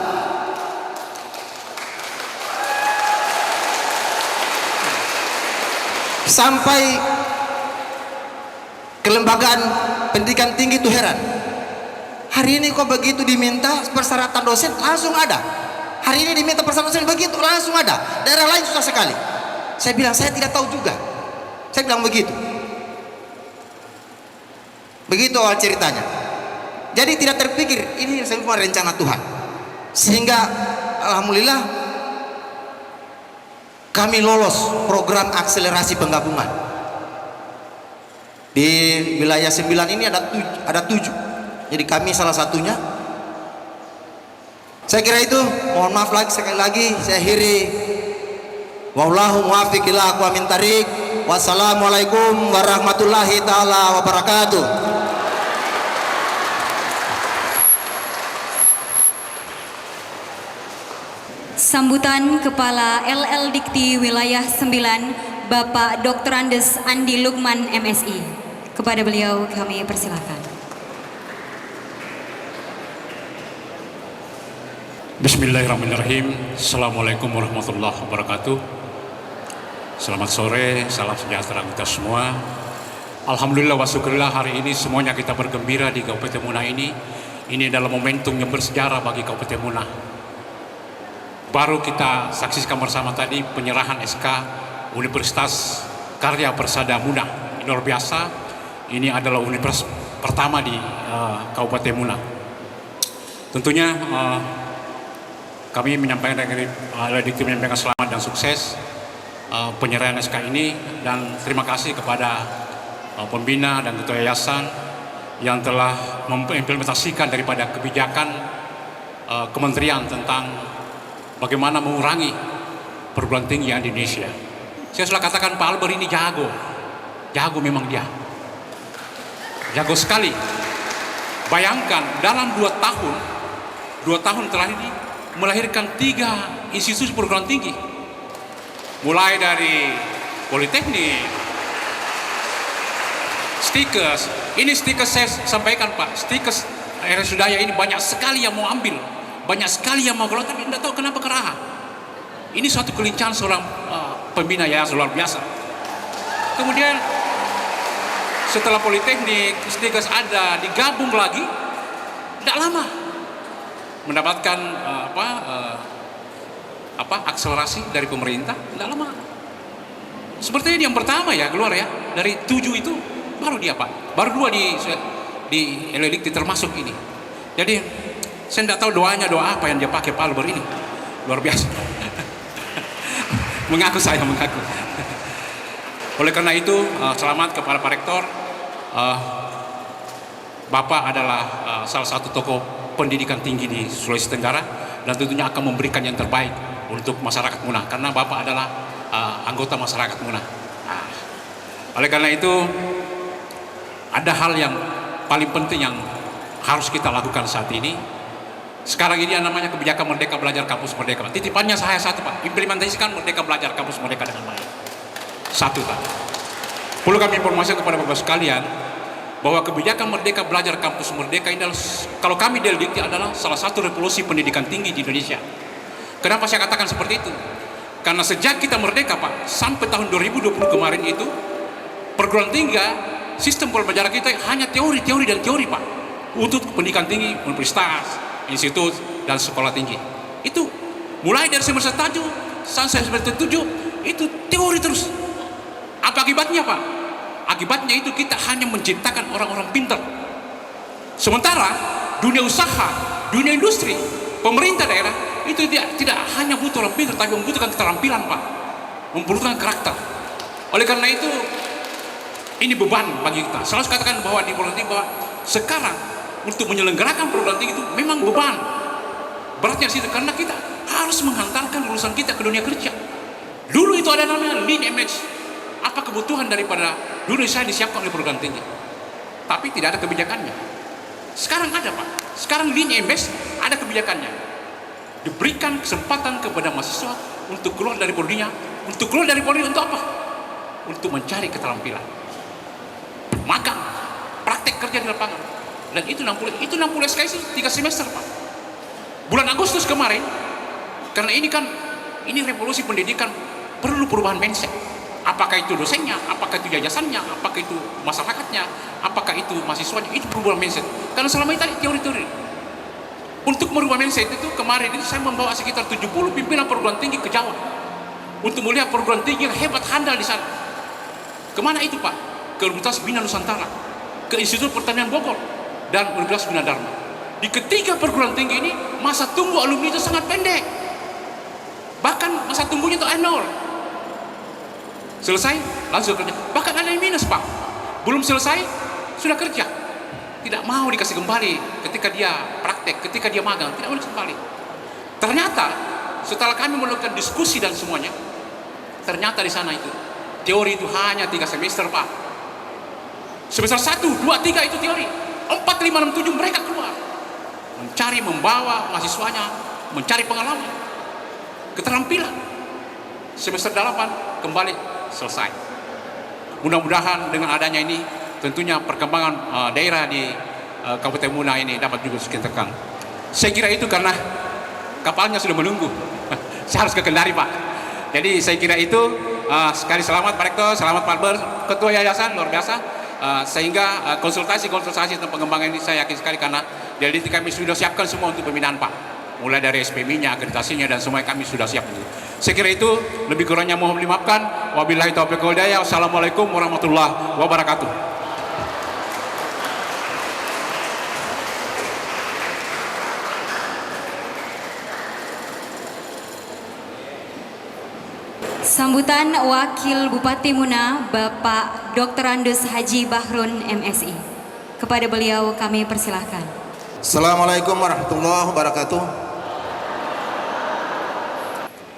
Sampai kelembagaan pendidikan tinggi itu heran. Hari ini kok begitu diminta persyaratan dosen langsung ada. Hari ini diminta persyaratan begitu langsung ada. Daerah lain susah sekali. Saya bilang saya tidak tahu juga. Saya bilang begitu. Begitu awal ceritanya. Jadi tidak terpikir ini semua rencana Tuhan. Sehingga alhamdulillah kami lolos program akselerasi penggabungan. Di wilayah 9 ini ada 7. Jadi kami salah satunya. Saya kira itu, mohon maaf lagi sekali lagi saya akhiri. Wallahu muwaffiq ila aqwamit thariq. Wassalamualaikum warahmatullahi taala wabarakatuh. Sambutan Kepala LL Dikti Wilayah 9 Bapak Dr. Andes Andi Lukman MSI. Kepada beliau kami persilakan. Bismillahirrahmanirrahim. Assalamualaikum warahmatullahi wabarakatuh. Selamat sore, salam sejahtera kita semua. Alhamdulillah wa syukurillah, hari ini semuanya kita bergembira di Kabupaten Muna ini. Ini adalah momentum yang bersejarah bagi Kabupaten Muna. Baru kita saksikan bersama tadi penyerahan SK Universitas Karya Persada Muna. Ini luar biasa. Ini adalah universitas pertama di Kabupaten Muna. Tentunya kami menyampaikan menyampaikan selamat dan sukses penyerahan SK ini, dan terima kasih kepada pembina dan ketua yayasan yang telah mengimplementasikan daripada kebijakan kementerian tentang bagaimana mengurangi perguruan tinggi di Indonesia. Saya sudah katakan Pak Albert ini jago memang dia, jago sekali. Bayangkan dalam 2 tahun terakhir ini melahirkan 3 institusi perguruan tinggi, mulai dari Politeknik, Stikes. Ini Stikes saya sampaikan Pak, Stikes RSUdaya ini banyak sekali yang mau ambil, banyak sekali yang mau keluar, tapi tidak tahu kenapa keraha. Ini suatu kelincahan seorang pembina yayasan luar biasa. Kemudian setelah Politeknik, Stikes ada, digabung lagi, tidak lama mendapatkan akselerasi dari pemerintah, tidak lama. Seperti ini yang pertama ya keluar ya, dari 7 itu baru dia Pak, baru 2 di Elelikti termasuk ini. Jadi saya tidak tahu doa apa yang dia pakai Pak Albert ini, luar biasa. mengaku. Oleh karena itu selamat kepada Pak Rektor. Bapak adalah salah satu tokoh pendidikan tinggi di Sulawesi Tenggara, dan tentunya akan memberikan yang terbaik untuk masyarakat Muna, karena Bapak adalah anggota masyarakat Muna. Oleh karena itu ada hal yang paling penting yang harus kita lakukan saat ini. Sekarang ini yang namanya kebijakan Merdeka Belajar Kampus Merdeka. Titipannya saya satu Pak, implementasikan Merdeka Belajar Kampus Merdeka dengan baik. Satu Pak. Perlu kami informasikan kepada Bapak sekalian bahwa kebijakan Merdeka Belajar Kampus Merdeka ini adalah, kalau kami Deldikti, adalah salah satu revolusi pendidikan tinggi di Indonesia. Kenapa saya katakan seperti itu? Karena sejak kita merdeka Pak, sampai tahun 2020 kemarin itu, perguruan tinggi, sistem pembelajaran kita hanya teori Pak, untuk pendidikan tinggi, universitas, institut, dan sekolah tinggi. Itu mulai dari semester 1 sampai semester 7 itu teori terus. Apa akibatnya Pak? Akibatnya itu kita hanya menciptakan orang-orang pintar. Sementara dunia usaha, dunia industri, pemerintah daerah itu tidak hanya butuh orang pintar, tapi membutuhkan keterampilan Pak, membutuhkan karakter. Oleh karena itu ini beban bagi kita. Selalu katakan bahwa di perguruan tinggi bahwa sekarang untuk menyelenggarakan perguruan tinggi itu memang beban. Beratnya di situ karena kita harus menghantarkan lulusan kita ke dunia kerja. Dulu itu ada namanya lean image. Apa kebutuhan daripada dulu saya disiapkan oleh perguruan tinggi, tapi tidak ada kebijakannya. Sekarang ada Pak. Sekarang lean image ada kebijakannya. Diberikan kesempatan kepada mahasiswa untuk keluar dari prodinya. Untuk keluar dari prodi untuk apa? Untuk mencari keterampilan, magang, praktek kerja di lapangan. Dan itu 60 SKS 3 semester Pak. Bulan Agustus kemarin, karena ini revolusi pendidikan, perlu perubahan mindset. Apakah itu dosennya, apakah itu yayasannya, apakah itu masyarakatnya, apakah itu mahasiswanya, itu perubahan mindset. Karena selama ini tadi teori-teori. Untuk merubah mindset itu kemarin itu saya membawa sekitar 70 pimpinan perguruan tinggi ke Jawa untuk melihat perguruan tinggi yang hebat handal di sana. Kemana itu Pak? Ke Universitas Bina Nusantara, ke Institut Pertanian Bogor, dan Universitas Bina Dharma. Di ketiga perguruan tinggi ini masa tunggu alumni itu sangat pendek, bahkan masa tunggunya itu 0. Selesai langsung kerja, bahkan ada yang minus Pak, belum selesai sudah kerja, tidak mau dikasih kembali ketika dia praktek, ketika dia magang, tidak mau dikasih kembali. Ternyata setelah kami melakukan diskusi dan semuanya, ternyata di sana itu teori itu hanya 3 semester Pak. Semester 1, 2, 3 itu teori, 4, 5, 6, 7 mereka keluar mencari, membawa mahasiswanya, mencari pengalaman, keterampilan. Semester 8 kembali selesai. Mudah-mudahan dengan adanya ini tentunya perkembangan daerah di Kabupaten Muna ini dapat juga sekian tekan. Saya kira itu karena kapalnya sudah menunggu. Saya harus ke Kendari Pak. Jadi saya kira itu sekali selamat Pak Rektor, selamat Pak Albert, Ketua Yayasan luar biasa. sehingga konsultasi tentang pengembangan ini saya yakin sekali karena dari kami sudah siapkan semua untuk pembinaan Pak. Mulai dari SPMI-nya, akreditasinya, dan semua kami sudah siap. Saya kira itu, lebih kurangnya mohon dimaafkan. Wabillahi taufiq wal hidayah. Wassalamualaikum warahmatullahi wabarakatuh. Sambutan Wakil Bupati Muna, Bapak Dr. Andus Haji Bahrun MSI. Kepada beliau kami persilahkan. Assalamualaikum warahmatullahi wabarakatuh.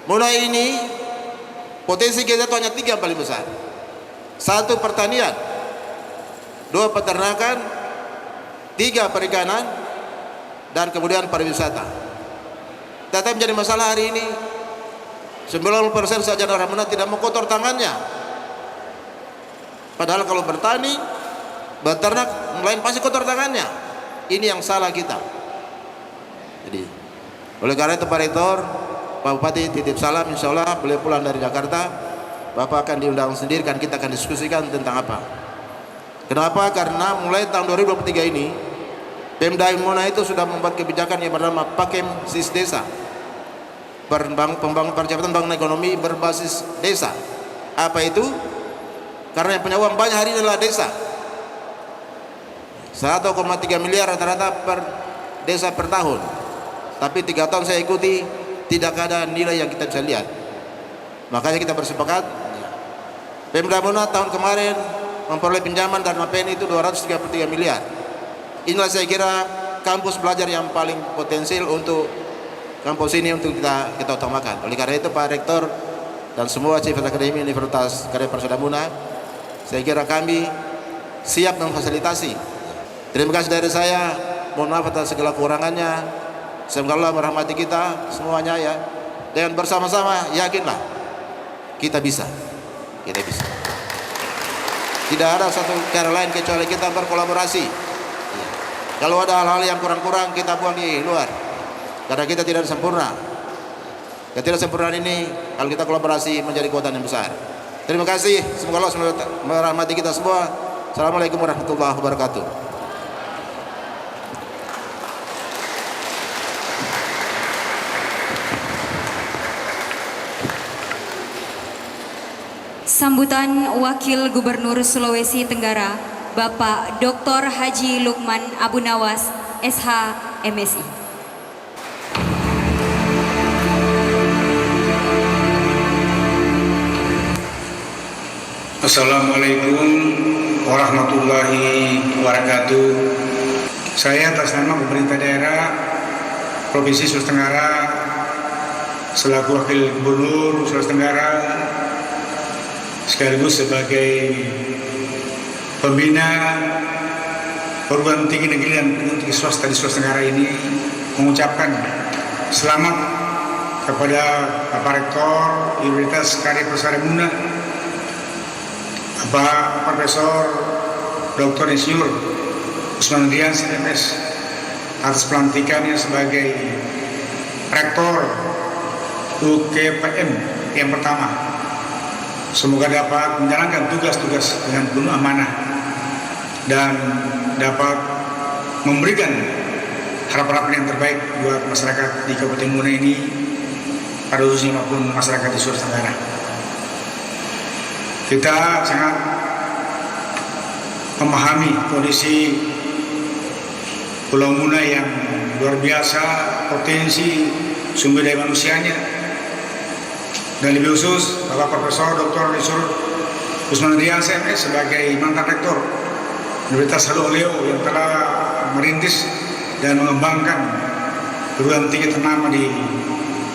Mulai ini potensi kita itu hanya 3 yang paling besar. 1 pertanian, 2 peternakan, 3 perikanan, dan kemudian pariwisata. Tetapi menjadi masalah hari ini 90% saja orang Muna tidak mau kotor tangannya. Padahal kalau bertani, beternak, lain pasti kotor tangannya. Ini yang salah kita. Jadi oleh karena itu Pak Rektor, Pak Bupati titip salam, insya Allah beliau pulang dari Jakarta, Bapak akan diundang sendiri, kan kita akan diskusikan tentang apa. Kenapa? Karena mulai tahun 2023 ini Pemda Muna itu sudah membuat kebijakan yang bernama Pakem Sis Desa, pembangunan percepatan pembangunan ekonomi berbasis desa. Apa itu? Karena yang punya uang banyak hari ini adalah desa. 1,3 miliar rata-rata per desa per tahun. Tapi 3 tahun saya ikuti, tidak ada nilai yang kita bisa lihat. Makanya kita bersepakat, Pemda Muna tahun kemarin memperoleh pinjaman dari PNI itu 233 miliar. Inilah saya kira kampus belajar yang paling potensial untuk kampus ini untuk kita utamakan. Oleh karena itu Pak Rektor dan semua Chief Akademi Universitas Karya Persada Muna, saya kira kami siap memfasilitasi. Terima kasih dari saya, mohon maaf atas segala kekurangannya. Semoga Allah merahmati kita semuanya ya. Dan bersama-sama yakinlah kita bisa. Kita bisa. Tidak ada satu cara lain kecuali kita berkolaborasi. Kalau ada hal-hal yang kurang-kurang kita buang di luar. Karena kita tidak sempurna. Ketidaksempurnaan ini kalau kita kolaborasi menjadi kekuatan yang besar. Terima kasih. Semoga Allah merahmati kita semua. Assalamualaikum warahmatullahi wabarakatuh. Sambutan Wakil Gubernur Sulawesi Tenggara, Bapak Dr. Haji Lukman Abu Nawas, SH, MSI. Assalamualaikum warahmatullahi wabarakatuh. Saya atas nama pemerintah daerah Provinsi Sulawesi Tenggara selaku Wakil Gubernur Sulawesi Tenggara sekaligus sebagai pembina perguruan tinggi negeri dan tinggi swasta di Sulawesi Tenggara ini mengucapkan selamat kepada Bapak Rektor Universitas Karya Persada Muna, Bapak Profesor Dr. Insinyur Usman Rian CMS atas pelantikannya sebagai Rektor UKPM yang pertama. Semoga dapat menjalankan tugas-tugas dengan penuh amanah dan dapat memberikan harapan-harapan yang terbaik buat masyarakat di Kabupaten Muna ini, pada khususnya maupun masyarakat di Sulawesi Tenggara. Kita sangat memahami kondisi Pulau Muna yang luar biasa, potensi sumber daya manusianya, dan lebih khusus Bapak Profesor Dr. Usman Rian CMS sebagai mantan Rektor Universitas Halu Oleo yang telah merintis dan mengembangkan perguruan tinggi ternama di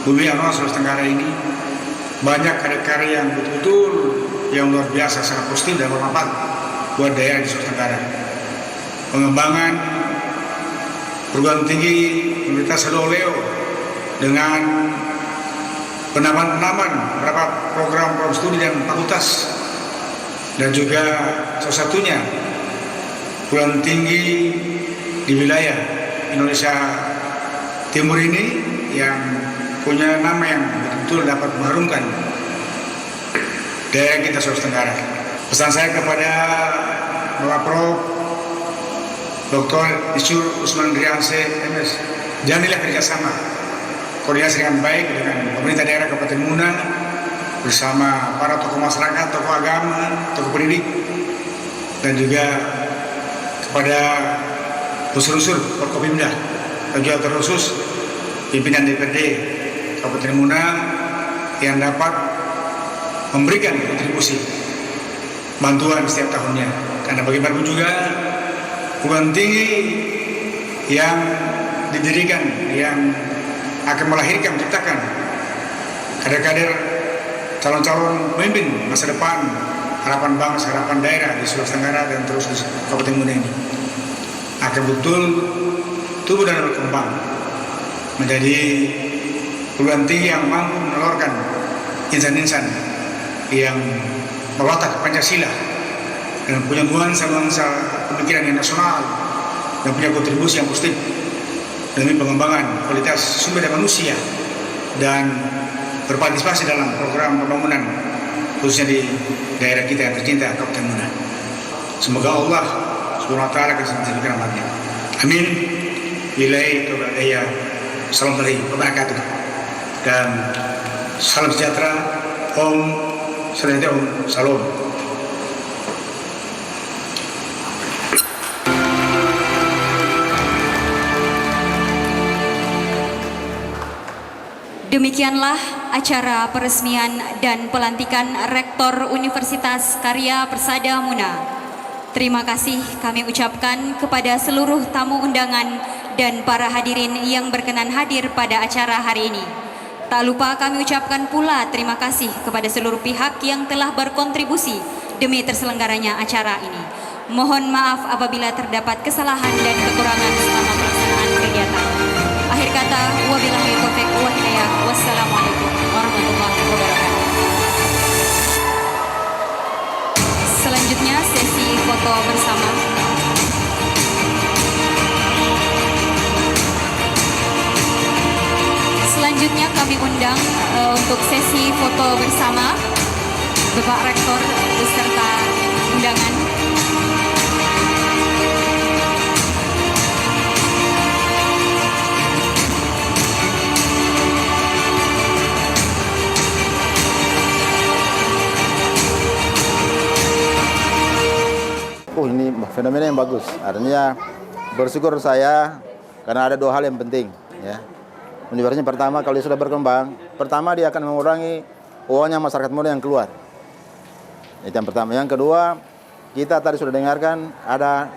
Bumi Anoa Sulawesi Tenggara ini. Banyak karya-karya yang betul-betul yang luar biasa, sangat positif dan bermanfaat buat daerah di Sulawesi Tenggara. Pengembangan perguruan tinggi Universitas Halu Oleo dengan penambahan beberapa program studi dan fakultas, dan juga salah satunya perguruan tinggi di wilayah Indonesia Timur ini yang punya nama yang betul-betul dapat mengharumkan daerah kita Sulawesi Tenggara. Pesan saya kepada Bapak Prof. Dr. Isur Usman Rianse MS, jadilah kerjasama koordinasi dengan baik dengan pemerintah daerah Kabupaten Muna bersama para tokoh masyarakat, tokoh agama, tokoh pendidik, dan juga kepada unsur-unsur Forkopimda dan juga terkhusus pimpinan DPRD Kabupaten Muna yang dapat memberikan kontribusi bantuan setiap tahunnya, karena bagaimanapun juga perguruan tinggi yang didirikan yang akan melahirkan, menciptakan kader-kader calon-calon pemimpin masa depan, harapan bangsa, harapan daerah di Sulawesi Tenggara dan terus di Kabupaten Muna ini akan betul tumbuh dan berkembang menjadi perguruan tinggi yang mampu menelurkan insan-insan yang berwatak Pancasila dan punya nuansa pemikiran yang nasional dan punya kontribusi yang positif demi pengembangan kualitas sumber daya manusia dan berpartisipasi dalam program pembangunan khususnya di daerah kita yang tercinta Kabupaten Muna. Semoga Allah Subhanahu wa taala akan senantiasa rahmatnya. Amin. Billahi taufiq hidayah. Assalamualaikum warahmatullahi wabarakatuh. Dan salam sejahtera. Om Swastiastu. Salam. Demikianlah acara peresmian dan pelantikan Rektor Universitas Karya Persada Muna. Terima kasih kami ucapkan kepada seluruh tamu undangan dan para hadirin yang berkenan hadir pada acara hari ini. Tak lupa kami ucapkan pula terima kasih kepada seluruh pihak yang telah berkontribusi demi terselenggaranya acara ini. Mohon maaf apabila terdapat kesalahan dan kekurangan selama pelaksanaan kegiatan. Akhir kata, wabillahi taufiq wal hidayah. Wassalamualaikum warahmatullahi wabarakatuh. Selanjutnya sesi foto bersama. Selanjutnya kami undang untuk sesi foto bersama Bapak Rektor beserta undangan. Oh, ini fenomena yang bagus. Artinya bersyukur saya karena ada dua hal yang penting, ya. Universitas pertama, kalau dia sudah berkembang, pertama dia akan mengurangi uangnya masyarakat muda yang keluar. Itu yang pertama. Yang kedua, kita tadi sudah dengarkan ada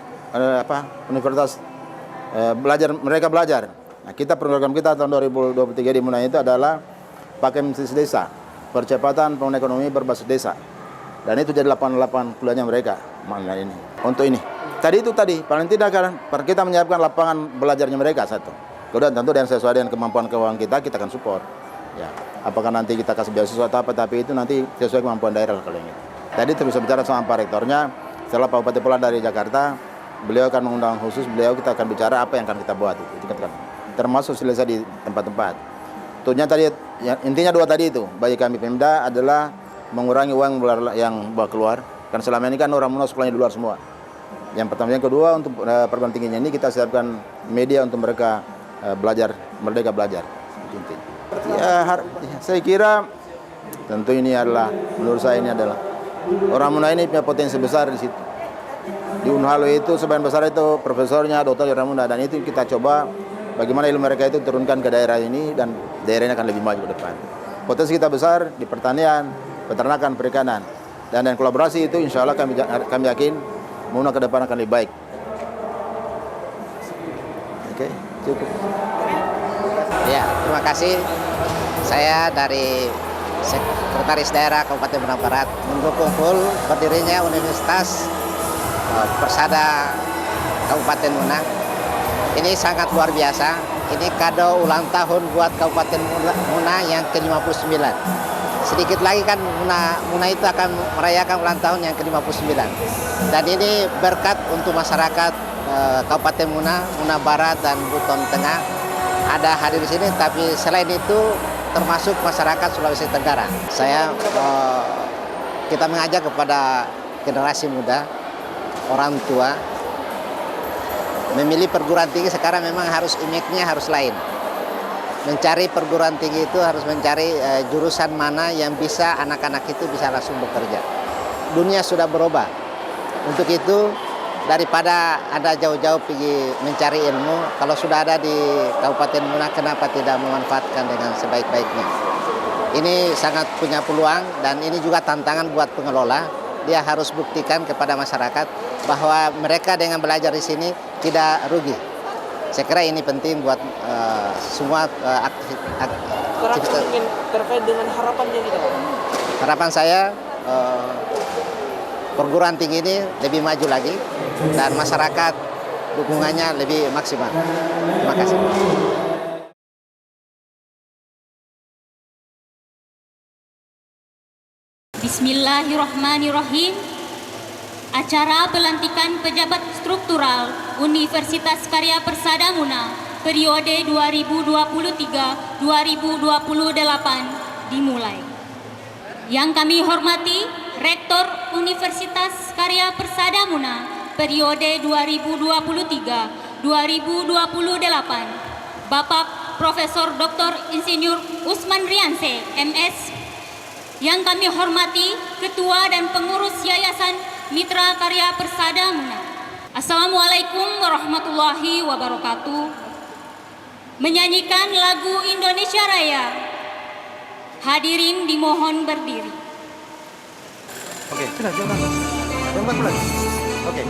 universitas mereka belajar. Nah, kita program kita tahun 2023 di Muna itu adalah pakai bisnis desa, percepatan pembangunan ekonomi berbasis desa. Dan itu jadi 88 kuliahnya mereka mana ini. Untuk ini. Tadi paling tidak kan kita menyiapkan lapangan belajarnya mereka satu. Kemudian tentu dengan sesuai dengan kemampuan keuangan kita akan support. Ya. Apakah nanti kita kasih beasiswa atau apa, tapi itu nanti sesuai kemampuan daerah kalau ini. Tadi terus bicara sama Pak Rektornya, setelah Pak Bupati pulang dari Jakarta, beliau akan mengundang khusus, kita akan bicara apa yang akan kita buat itu kan. Termasuk selesai di tempat-tempat. Tentunya tadi intinya dua tadi itu, bagi kami Pemda adalah mengurangi uang yang keluar. Kan selama ini kan orang Muna sekolahnya di luar semua. Yang pertama, yang kedua untuk perguruan tingginya ini kita siapkan media untuk mereka belajar, merdeka belajar. Ya, saya kira tentu ini adalah, menurut saya ini adalah orang Muna ini punya potensi besar di situ. Di Unhalo itu sebagian besar itu profesornya, dokter orang Muna, dan itu kita coba bagaimana ilmu mereka itu turunkan ke daerah ini dan daerahnya akan lebih maju ke depan. Potensi kita besar di pertanian, peternakan, perikanan, dan kolaborasi itu insya Allah kami yakin Muna ke depan akan lebih baik. Oke, cukup. Ya, terima kasih. Saya dari Sekretaris Daerah Kabupaten Muna Barat mendukung full berdirinya Universitas Persada Kabupaten Muna. Ini sangat luar biasa. Ini kado ulang tahun buat Kabupaten Muna yang ke-59. Sedikit lagi kan Muna itu akan merayakan ulang tahun yang ke-59. Dan ini berkat untuk masyarakat Kabupaten Muna Barat dan Buton Tengah ada hadir di sini, tapi selain itu termasuk masyarakat Sulawesi Tenggara. Kita mengajak kepada generasi muda orang tua memilih perguruan tinggi sekarang memang harus image-nya harus lain. Mencari perguruan tinggi itu harus mencari jurusan mana yang bisa anak-anak itu bisa langsung bekerja. Dunia sudah berubah. Untuk itu daripada Anda jauh-jauh pergi mencari ilmu, kalau sudah ada di Kabupaten Muna, kenapa tidak memanfaatkan dengan sebaik-baiknya? Ini sangat punya peluang dan ini juga tantangan buat pengelola. Dia harus buktikan kepada masyarakat bahwa mereka dengan belajar di sini tidak rugi. Saya kira ini penting buat semua aktivitas. Mungkin terkait dengan harapannya kita. Harapan saya perguruan tinggi ini lebih maju lagi dan masyarakat dukungannya lebih maksimal. Terima kasih. Bismillahirrahmanirrahim. Acara pelantikan pejabat struktural Universitas Karya Persada Muna periode 2023-2028 dimulai. Yang kami hormati Rektor Universitas Karya Persada Muna periode 2023-2028 Bapak Profesor Dr. Insinyur Usman Rianse, MS. Yang kami hormati Ketua dan Pengurus Yayasan Mitra Karya Persada Muna. Assalamualaikum warahmatullahi wabarakatuh. Menyanyikan lagu Indonesia Raya. Hadirin dimohon berdiri. Oke, sudah jangan pelan. Oke.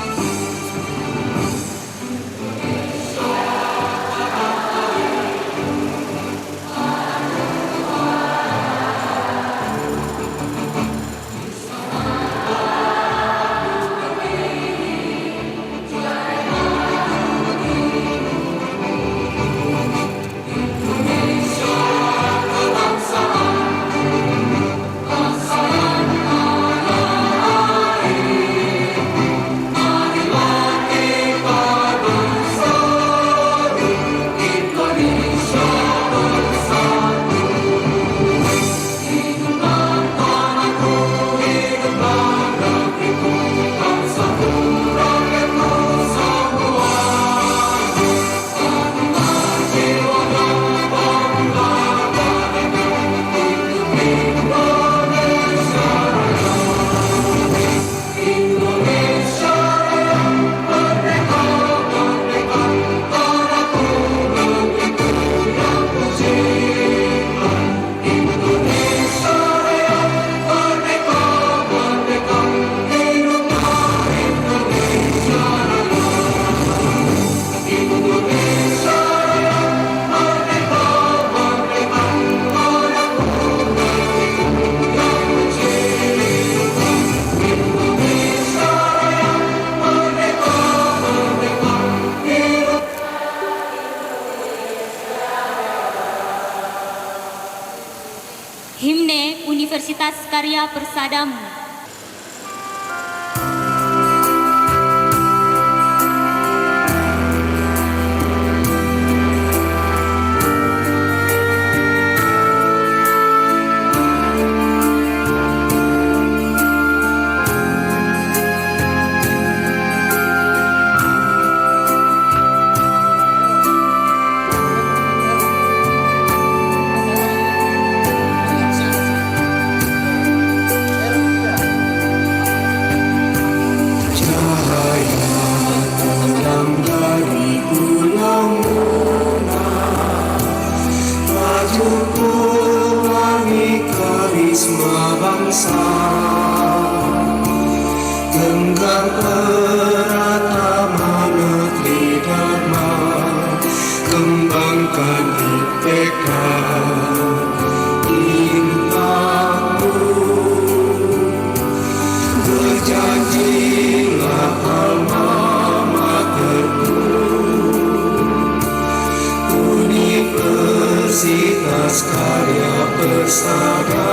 Himne Universitas Karya Persada Muna. Genggam erat amanah Dharma, kembangkan IPK impakmu, berjanjilah alma materku, Universitas Karya Persada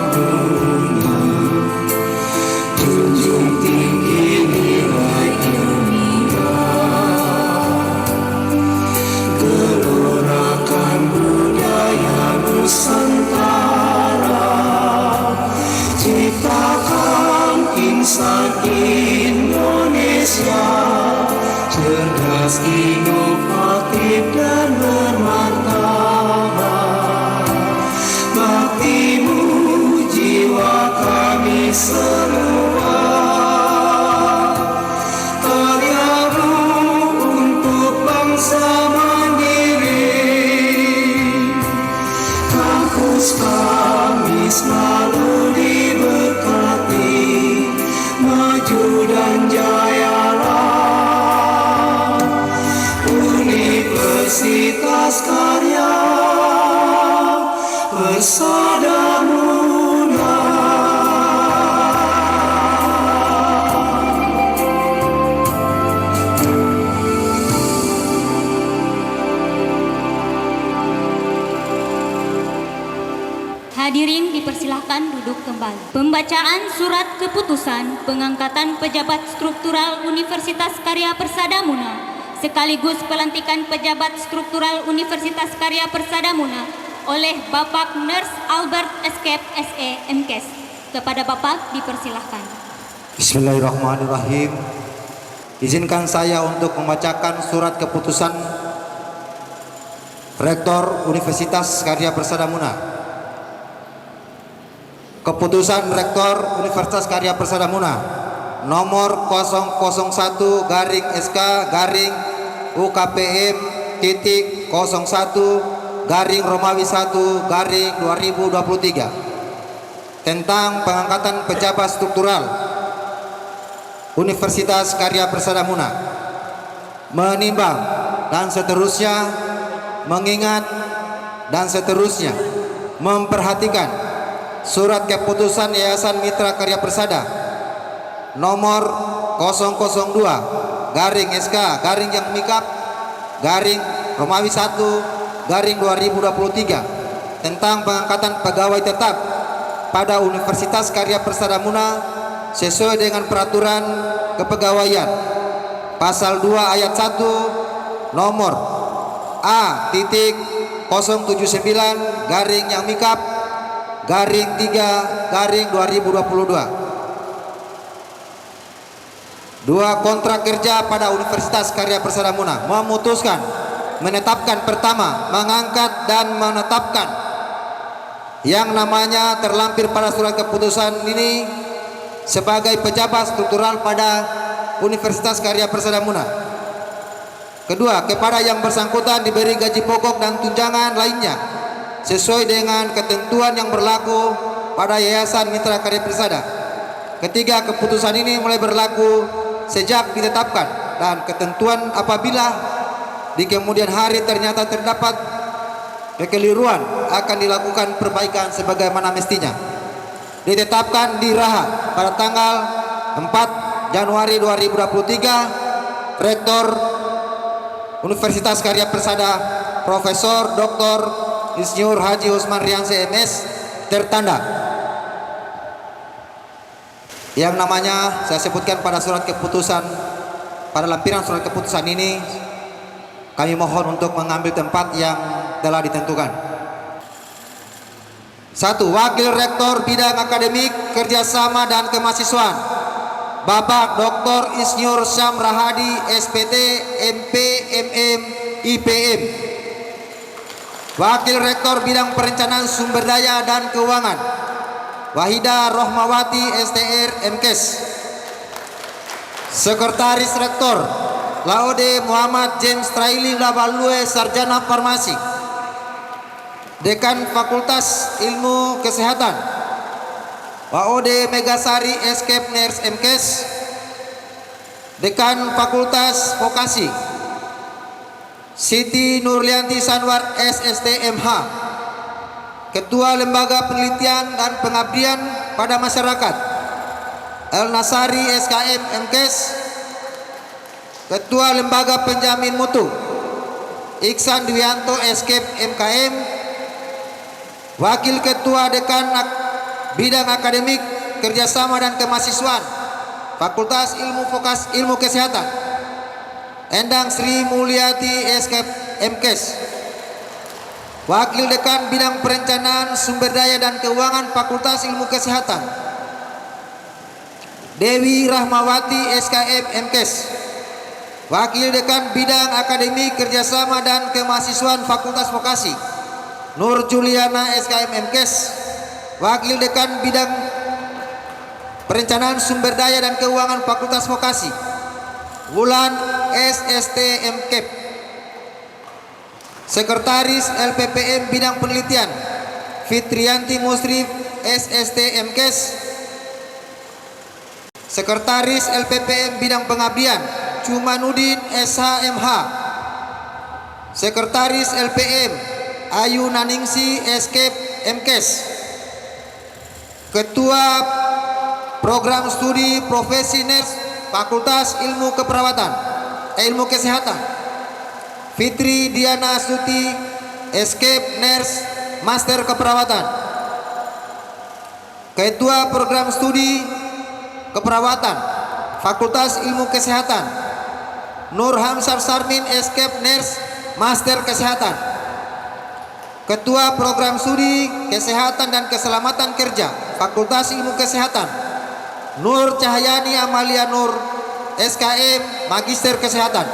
Muna, junjung tinggi nilai ilmiah, gelorakan budaya Nusantara, ciptakan insan Indonesia. semua, karyamu untuk bangsa mandiri. Kampus kami selalu diberkati, maju dan jayalah. Universitas Karya Persada Muna. Hadirin dipersilahkan duduk kembali. Pembacaan surat keputusan pengangkatan pejabat struktural Universitas Karya Persada Muna sekaligus pelantikan pejabat struktural Universitas Karya Persada Muna oleh Bapak Nurse Albert Escape SE MKes. Kepada Bapak dipersilahkan. Bismillahirrahmanirrahim. Izinkan saya untuk membacakan surat keputusan Rektor Universitas Karya Persada Muna. Keputusan Rektor Universitas Karya Persada Muna nomor 001-UKPM-01-Romawi 1-2023 tentang pengangkatan pejabat struktural Universitas Karya Persada Muna, menimbang dan seterusnya, mengingat dan seterusnya, memperhatikan surat keputusan Yayasan Mitra Karya Persada nomor 002-SK-yang-Mikap-Romawi 1-2023 tentang pengangkatan pegawai tetap pada Universitas Karya Persada Muna sesuai dengan peraturan kepegawaian pasal 2 ayat 1 nomor A.-yang-Mikap-3-2022. 2. Kontrak kerja pada Universitas Karya Persada Muna memutuskan, menetapkan, pertama, mengangkat dan menetapkan yang namanya terlampir pada surat keputusan ini sebagai pejabat struktural pada Universitas Karya Persada Muna. Kedua, kepada yang bersangkutan diberi gaji pokok dan tunjangan lainnya sesuai dengan ketentuan yang berlaku pada Yayasan Mitra Karya Persada. Ketiga, keputusan ini mulai berlaku sejak ditetapkan dan ketentuan apabila di kemudian hari ternyata terdapat kekeliruan akan dilakukan perbaikan sebagaimana mestinya. Ditetapkan di Raha pada tanggal 4 Januari 2023, Rektor Universitas Karya Persada Profesor Dr. Insinyur Haji Usman Rianse MS tertanda yang namanya saya sebutkan pada surat keputusan, pada lampiran surat keputusan ini. Kami mohon untuk mengambil tempat yang telah ditentukan. 1. Wakil Rektor Bidang Akademik, Kerjasama dan Kemahasiswaan Bapak Dr. Insinyur Syam Rahadi SPT MP MM IPM. Wakil Rektor Bidang Perencanaan Sumber Daya dan Keuangan Wahida Rohmawati STR MKes. Sekretaris Rektor Laode Muhammad James Traili Labalue Sarjana Farmasi. Dekan Fakultas Ilmu Kesehatan Laode Megasari Escape Nurse MKes. Dekan Fakultas Vokasi Siti Nurlianti Sanwar SST MH. Ketua Lembaga Penelitian dan Pengabdian pada Masyarakat El Nasari SKM MKes. Ketua Lembaga Penjamin Mutu Iksan Dwianto Escape MKM. Wakil Ketua Dekan Bidang Akademik Kerjasama dan Kemahasiswaan Fakultas Ilmu Kesehatan Endang Sri Mulyati Escape MKes. Wakil Dekan Bidang Perencanaan Sumber Daya dan Keuangan Fakultas Ilmu Kesehatan Dewi Rahmawati SKM MKes. Wakil Dekan Bidang Akademi Kerjasama dan Kemahasiswaan Fakultas Vokasi Nur Juliana SKM MKes. Wakil Dekan Bidang Perencanaan Sumber Daya dan Keuangan Fakultas Vokasi Wulan SST/MKEP. Sekretaris LPPM Bidang Penelitian Fitrianti Musrif SST/MKes. Sekretaris LPPM Bidang Pengabdian Cumanudin SHMH. Sekretaris LPM Ayu Naningsi SKEP MKes. Ketua Program Studi Profesi Ners Fakultas Ilmu Keperawatan Ilmu Kesehatan Fitri Diana Astuti SKEP Ners Master Keperawatan. Ketua Program Studi Keperawatan Fakultas Ilmu Kesehatan Nur Hamsar Sarmin SKEP Ners Master Kesehatan. Ketua Program Studi Kesehatan dan Keselamatan Kerja Fakultas Ilmu Kesehatan Nur Cahyani Amalia Nur SKM Magister Kesehatan.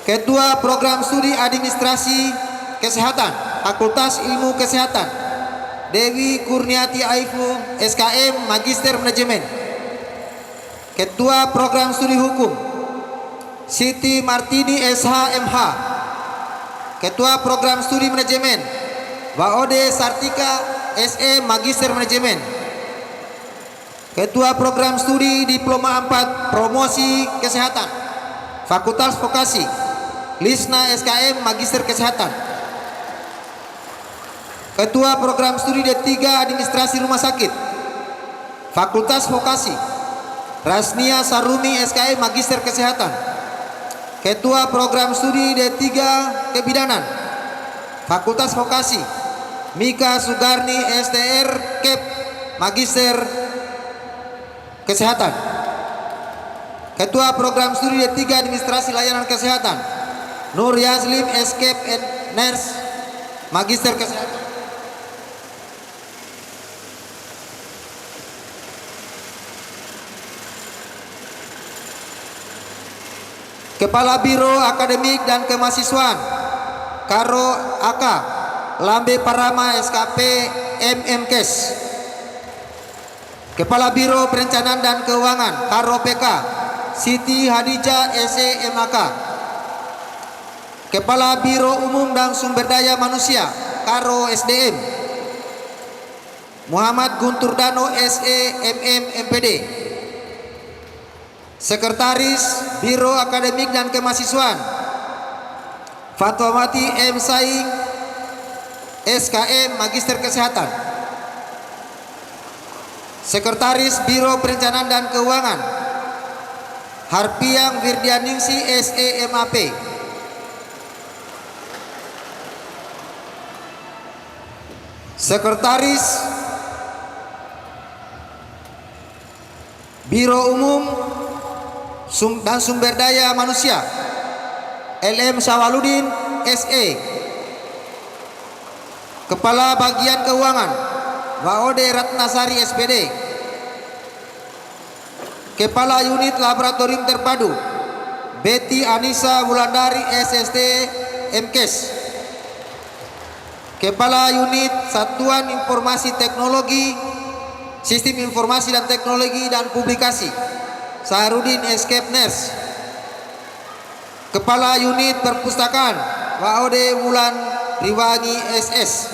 Ketua Program Studi Administrasi Kesehatan Fakultas Ilmu Kesehatan Dewi Kurniati Aifu SKM Magister Manajemen. Ketua Program Studi Hukum Siti Martini SHMH. Ketua Program Studi Manajemen Waode Sartika SE Magister Manajemen. Ketua Program Studi Diploma 4 Promosi Kesehatan Fakultas Vokasi Lisna SKM Magister Kesehatan. Ketua Program Studi D3 Administrasi Rumah Sakit Fakultas Vokasi Rasnia Sarumi SKM Magister Kesehatan. Ketua Program Studi D3 Kebidanan Fakultas Vokasi Mika Sugarni STR KEP Magister Kesehatan. Ketua Program Studi D3 Administrasi Layanan Kesehatan Nur Yaslim SKEP Ners Magister Kesehatan. Kepala Biro Akademik dan Kemahasiswaan Karo AK Lambe Parama SKP MMKes. Kepala Biro Perencanaan dan Keuangan Karo PK Siti Hadijah SE MAK. Kepala Biro Umum dan Sumber Daya Manusia Karo SDM Muhammad Guntur Dano SE MM MPD. Sekretaris Biro Akademik dan Kemahasiswaan Fatwamati M. Saing SKM Magister Kesehatan. Sekretaris Biro Perencanaan dan Keuangan Harpiang Wirdianingsi SE MAP. Sekretaris Biro Umum dan Sumber Daya Manusia LM Syawaludin SE. Kepala Bagian Keuangan Waode Ratnasari SPD. Kepala Unit Laboratorium Terpadu Betty Anissa Wulandari SST MKes. Kepala Unit Satuan Informasi Teknologi Sistem Informasi dan Teknologi dan Publikasi Saharudin SKEP Ners. Kepala Unit Perpustakaan Waode Wulan Riwangi SS.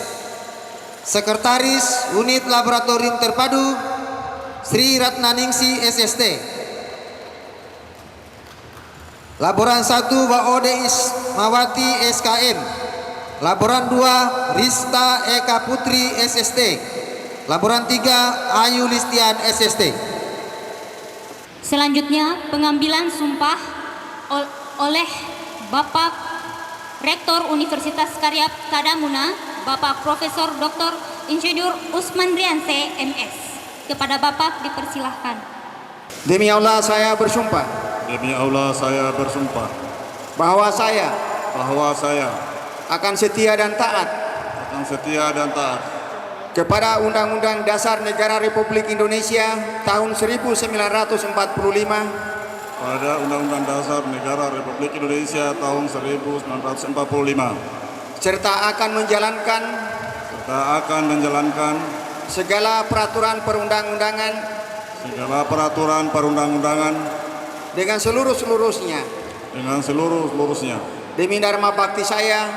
Sekretaris Unit Laboratorium Terpadu Sri Ratnaningsi SST. Laboran 1 Waode Ismawati SKM. Laboran 2 Rista Eka Putri SST. Laboran 3 Ayu Listian SST. Selanjutnya pengambilan sumpah oleh Bapak Rektor Universitas Karya Kadamuna Bapak Profesor Dr. Insinyur Usman Rianse MS. Kepada Bapak dipersilahkan. Demi Allah saya bersumpah. Demi Allah saya bersumpah Bahwa saya akan setia dan taat kepada Undang-Undang Dasar Negara Republik Indonesia tahun 1945 pada Undang-Undang Dasar Negara Republik Indonesia tahun 1945 serta akan menjalankan segala peraturan perundang-undangan dengan seluruh-seluruhnya demi dharma bakti saya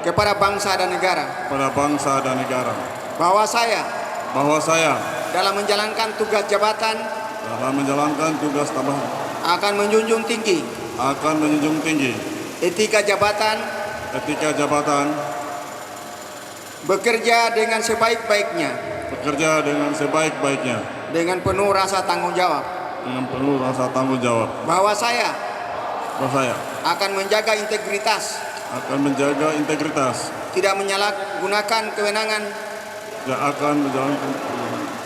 kepada bangsa dan negara, bahwa saya dalam menjalankan tugas jabatan akan menjunjung tinggi etika jabatan, bekerja dengan sebaik-baiknya dengan penuh rasa tanggung jawab, bahwa saya akan menjaga integritas, tidak menyalahgunakan kewenangan,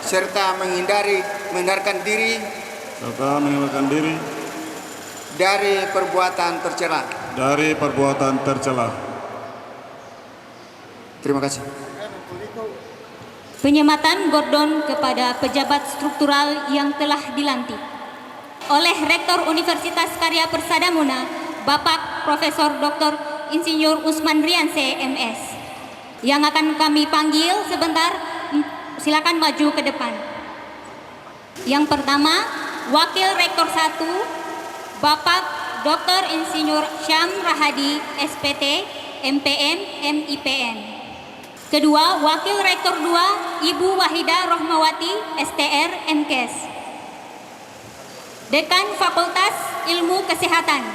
serta menghindarkan diri dari perbuatan tercela. Terima kasih. Penyematan Gordon kepada pejabat struktural yang telah dilantik oleh Rektor Universitas Karya Persada Muna, Bapak Profesor Dr. Insinyur Usman Rianse, MS. Yang akan kami panggil sebentar, silakan maju ke depan. Yang pertama, Wakil Rektor 1, Bapak Dr. Insinyur Syam Rahadi, SPT, MPM, MIPM. Kedua, Wakil Rektor 2, Ibu Wahida Rohmawati, STR, MKes. Dekan Fakultas Ilmu Kesehatan,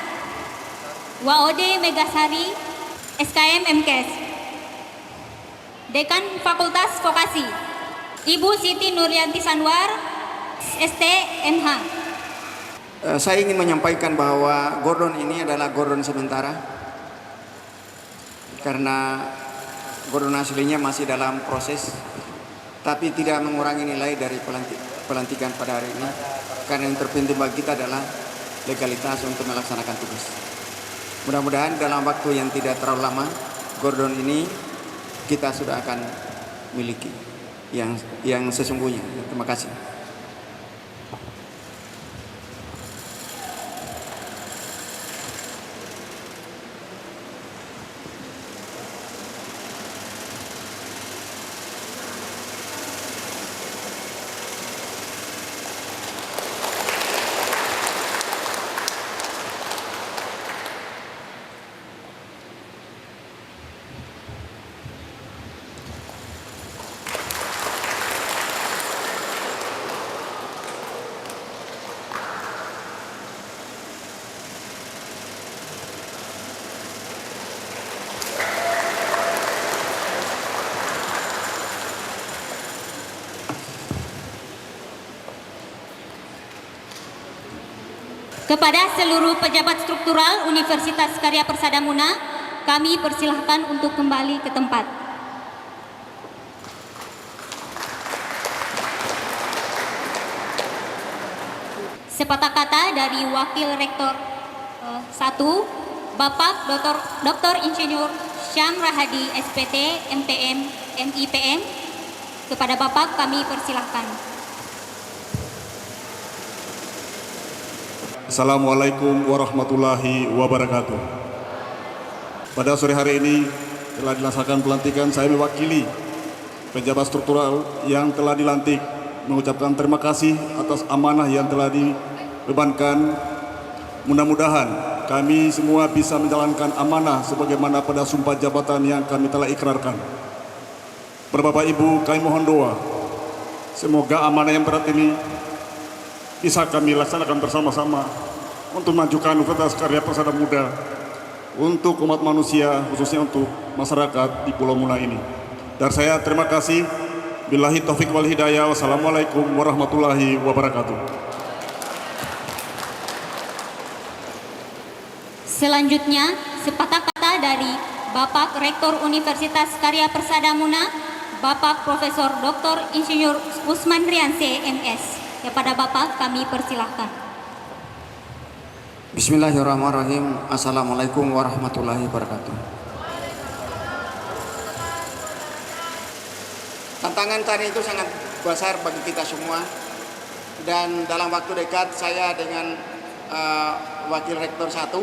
Waode Megasari, SKM, MKes. Dekan Fakultas Vokasi, Ibu Siti Nuryanti Sanwar, ST, MH. Saya ingin menyampaikan bahwa Gordon ini adalah Gordon sementara, karena Gordon aslinya masih dalam proses, tapi tidak mengurangi nilai dari pelantikan pada hari ini, karena yang terpenting bagi kita adalah legalitas untuk melaksanakan tugas. Mudah-mudahan dalam waktu yang tidak terlalu lama, Gordon ini kita sudah akan miliki yang sesungguhnya. Terima kasih. Kepada seluruh pejabat struktural Universitas Karya Persada Muna, kami persilahkan untuk kembali ke tempat. Sepatah kata dari Wakil Rektor 1, Bapak Dr. Insinyur Syam Rahadi, SPT, MPM, MIPM. Kepada Bapak kami persilahkan. Assalamualaikum warahmatullahi wabarakatuh. Pada sore hari ini telah dilaksanakan pelantikan. Saya mewakili pejabat struktural yang telah dilantik mengucapkan terima kasih atas amanah yang telah dibebankan. Mudah-mudahan kami semua bisa menjalankan amanah sebagaimana pada sumpah jabatan yang kami telah ikrarkan. Bapak Ibu, kami mohon doa semoga amanah yang berat ini bisa kami laksanakan bersama-sama untuk memajukan Universitas Karya Persada Muda untuk umat manusia, khususnya untuk masyarakat di Pulau Muna ini. Dan saya terima kasih. Billahi taufik wal hidayah. Wassalamualaikum warahmatullahi wabarakatuh. Selanjutnya, sepatah kata dari Bapak Rektor Universitas Karya Persada Muna, Bapak Profesor Dr. Insinyur Usman Rianse, MS. Kepada Bapak kami persilahkan. Bismillahirrahmanirrahim. Assalamualaikum warahmatullahi wabarakatuh. Tantangan tadi itu sangat besar bagi kita semua, dan dalam waktu dekat saya dengan Wakil Rektor 1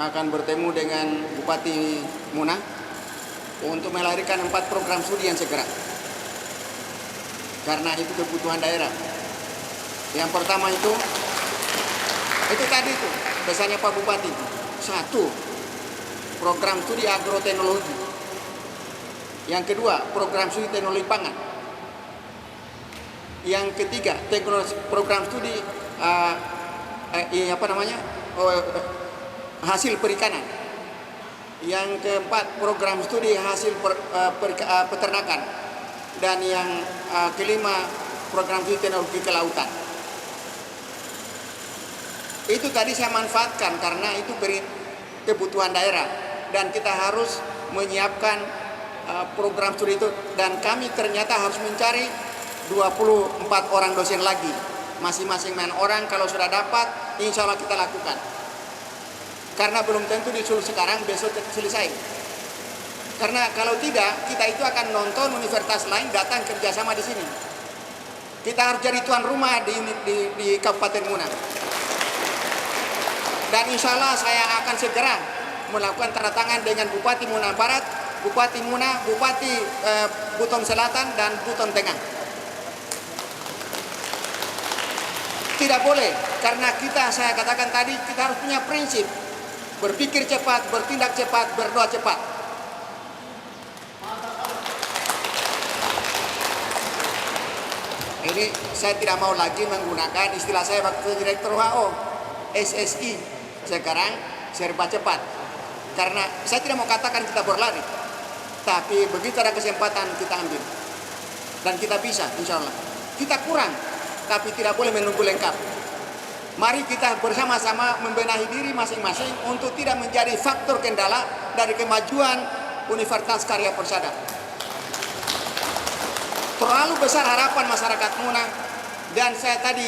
akan bertemu dengan Bupati Muna untuk melahirkan 4 program studi yang segera. Karena itu kebutuhan daerah. Yang pertama itu tadi itu pesannya Pak Bupati. 1, program studi agroteknologi. Yang kedua, program studi teknologi pangan. Yang ketiga, program studi hasil perikanan. Yang keempat, program studi hasil peternakan. Dan yang kelima, program studi teknologi kelautan. Itu tadi saya manfaatkan karena itu kebutuhan daerah dan kita harus menyiapkan program studi itu, dan kami ternyata harus mencari 24 orang dosen lagi, masing-masing orang. Kalau sudah dapat, insya Allah kita lakukan, karena belum tentu disuruh sekarang besok selesai. Karena kalau tidak, kita itu akan nonton universitas lain datang kerjasama di sini. Kita harus jadi tuan rumah di Kabupaten Muna. Dan insya Allah saya akan segera melakukan tanda tangan dengan Bupati Muna Barat, Bupati Muna, Bupati Buton Selatan, dan Buton Tengah. Tidak boleh, karena saya katakan tadi, kita harus punya prinsip. Berpikir cepat, bertindak cepat, berdoa cepat. Ini saya tidak mau lagi menggunakan istilah saya waktu Direktur WHO, SSI. Sekarang serba cepat, karena saya tidak mau katakan kita berlari, tapi begitu ada kesempatan kita ambil, dan kita bisa, insya Allah. Kita kurang, tapi tidak boleh menunggu lengkap. Mari kita bersama-sama membenahi diri masing-masing untuk tidak menjadi faktor kendala dari kemajuan Universitas Karya Persada. Terlalu besar harapan masyarakat Muna, dan saya tadi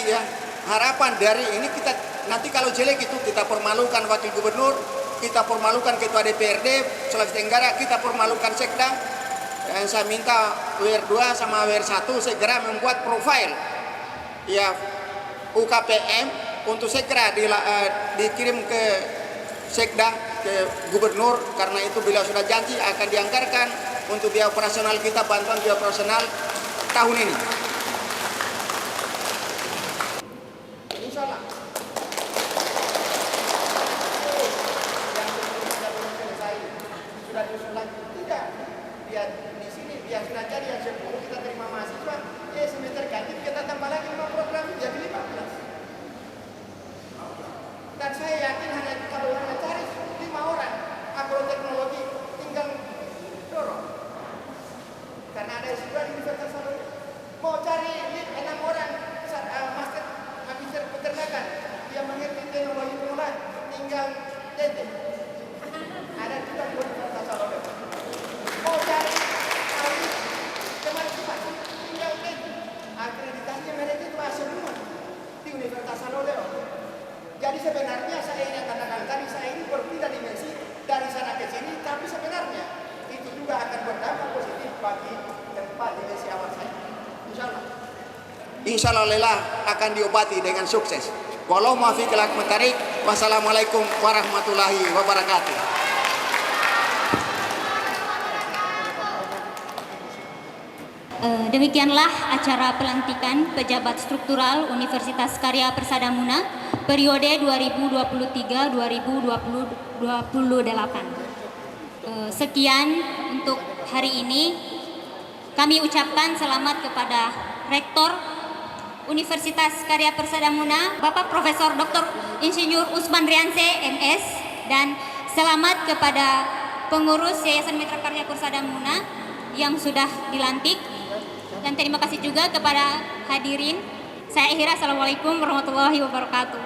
harapan dari ini kita nanti kalau jelek itu kita permalukan wakil gubernur, kita permalukan ketua DPRD Sulawesi Tenggara, kita permalukan Sekda. Dan saya minta WR2 sama WR1 segera membuat profil UKPM untuk segera dikirim ke Sekda, ke gubernur, karena itu beliau sudah janji akan dianggarkan untuk biaya operasional kita, bantuan biaya operasional tahun ini. Insya Allah. Sudah diusulan tidak, biar di sini biar sudah jadi yang 10 kita terima mahasiswa, semester ganti kita tambah lagi 5 program jadi 15. Dan saya yakin kalau hanya cari 5 orang agroteknologi tinggal dorong, karena ada S2 di Universitas Solo. Mau cari 6 orang master magister peternakan yang mengerti teknologi pengolahan tinggal teteh. Ada juga di Universitas Solo. Mau cari ahli kemana tinggal akreditasi mereka itu semua di Universitas Solo. Jadi sebenarnya saya yang katakan tadi, saya ini berbeda dimensi dari sana ke sini, tapi sebenarnya itu juga akan berdampak positif bagi tempat dimensi awal saya. Insya Allah. Insya Allah lelah akan diobati dengan sukses. Walau muafiq ila aqwamit. Wassalamualaikum warahmatullahi wabarakatuh. Demikianlah acara pelantikan pejabat struktural Universitas Karya Persada Muna periode 2023-2028. Sekian untuk hari ini. Kami ucapkan selamat kepada Rektor Universitas Karya Persada Muna, Bapak Profesor Dr. Insinyur Usman Rianse, MS, dan selamat kepada pengurus Yayasan Mitra Karya Persada Muna yang sudah dilantik. Dan terima kasih juga kepada hadirin. Saya akhiri, assalamualaikum warahmatullahi wabarakatuh.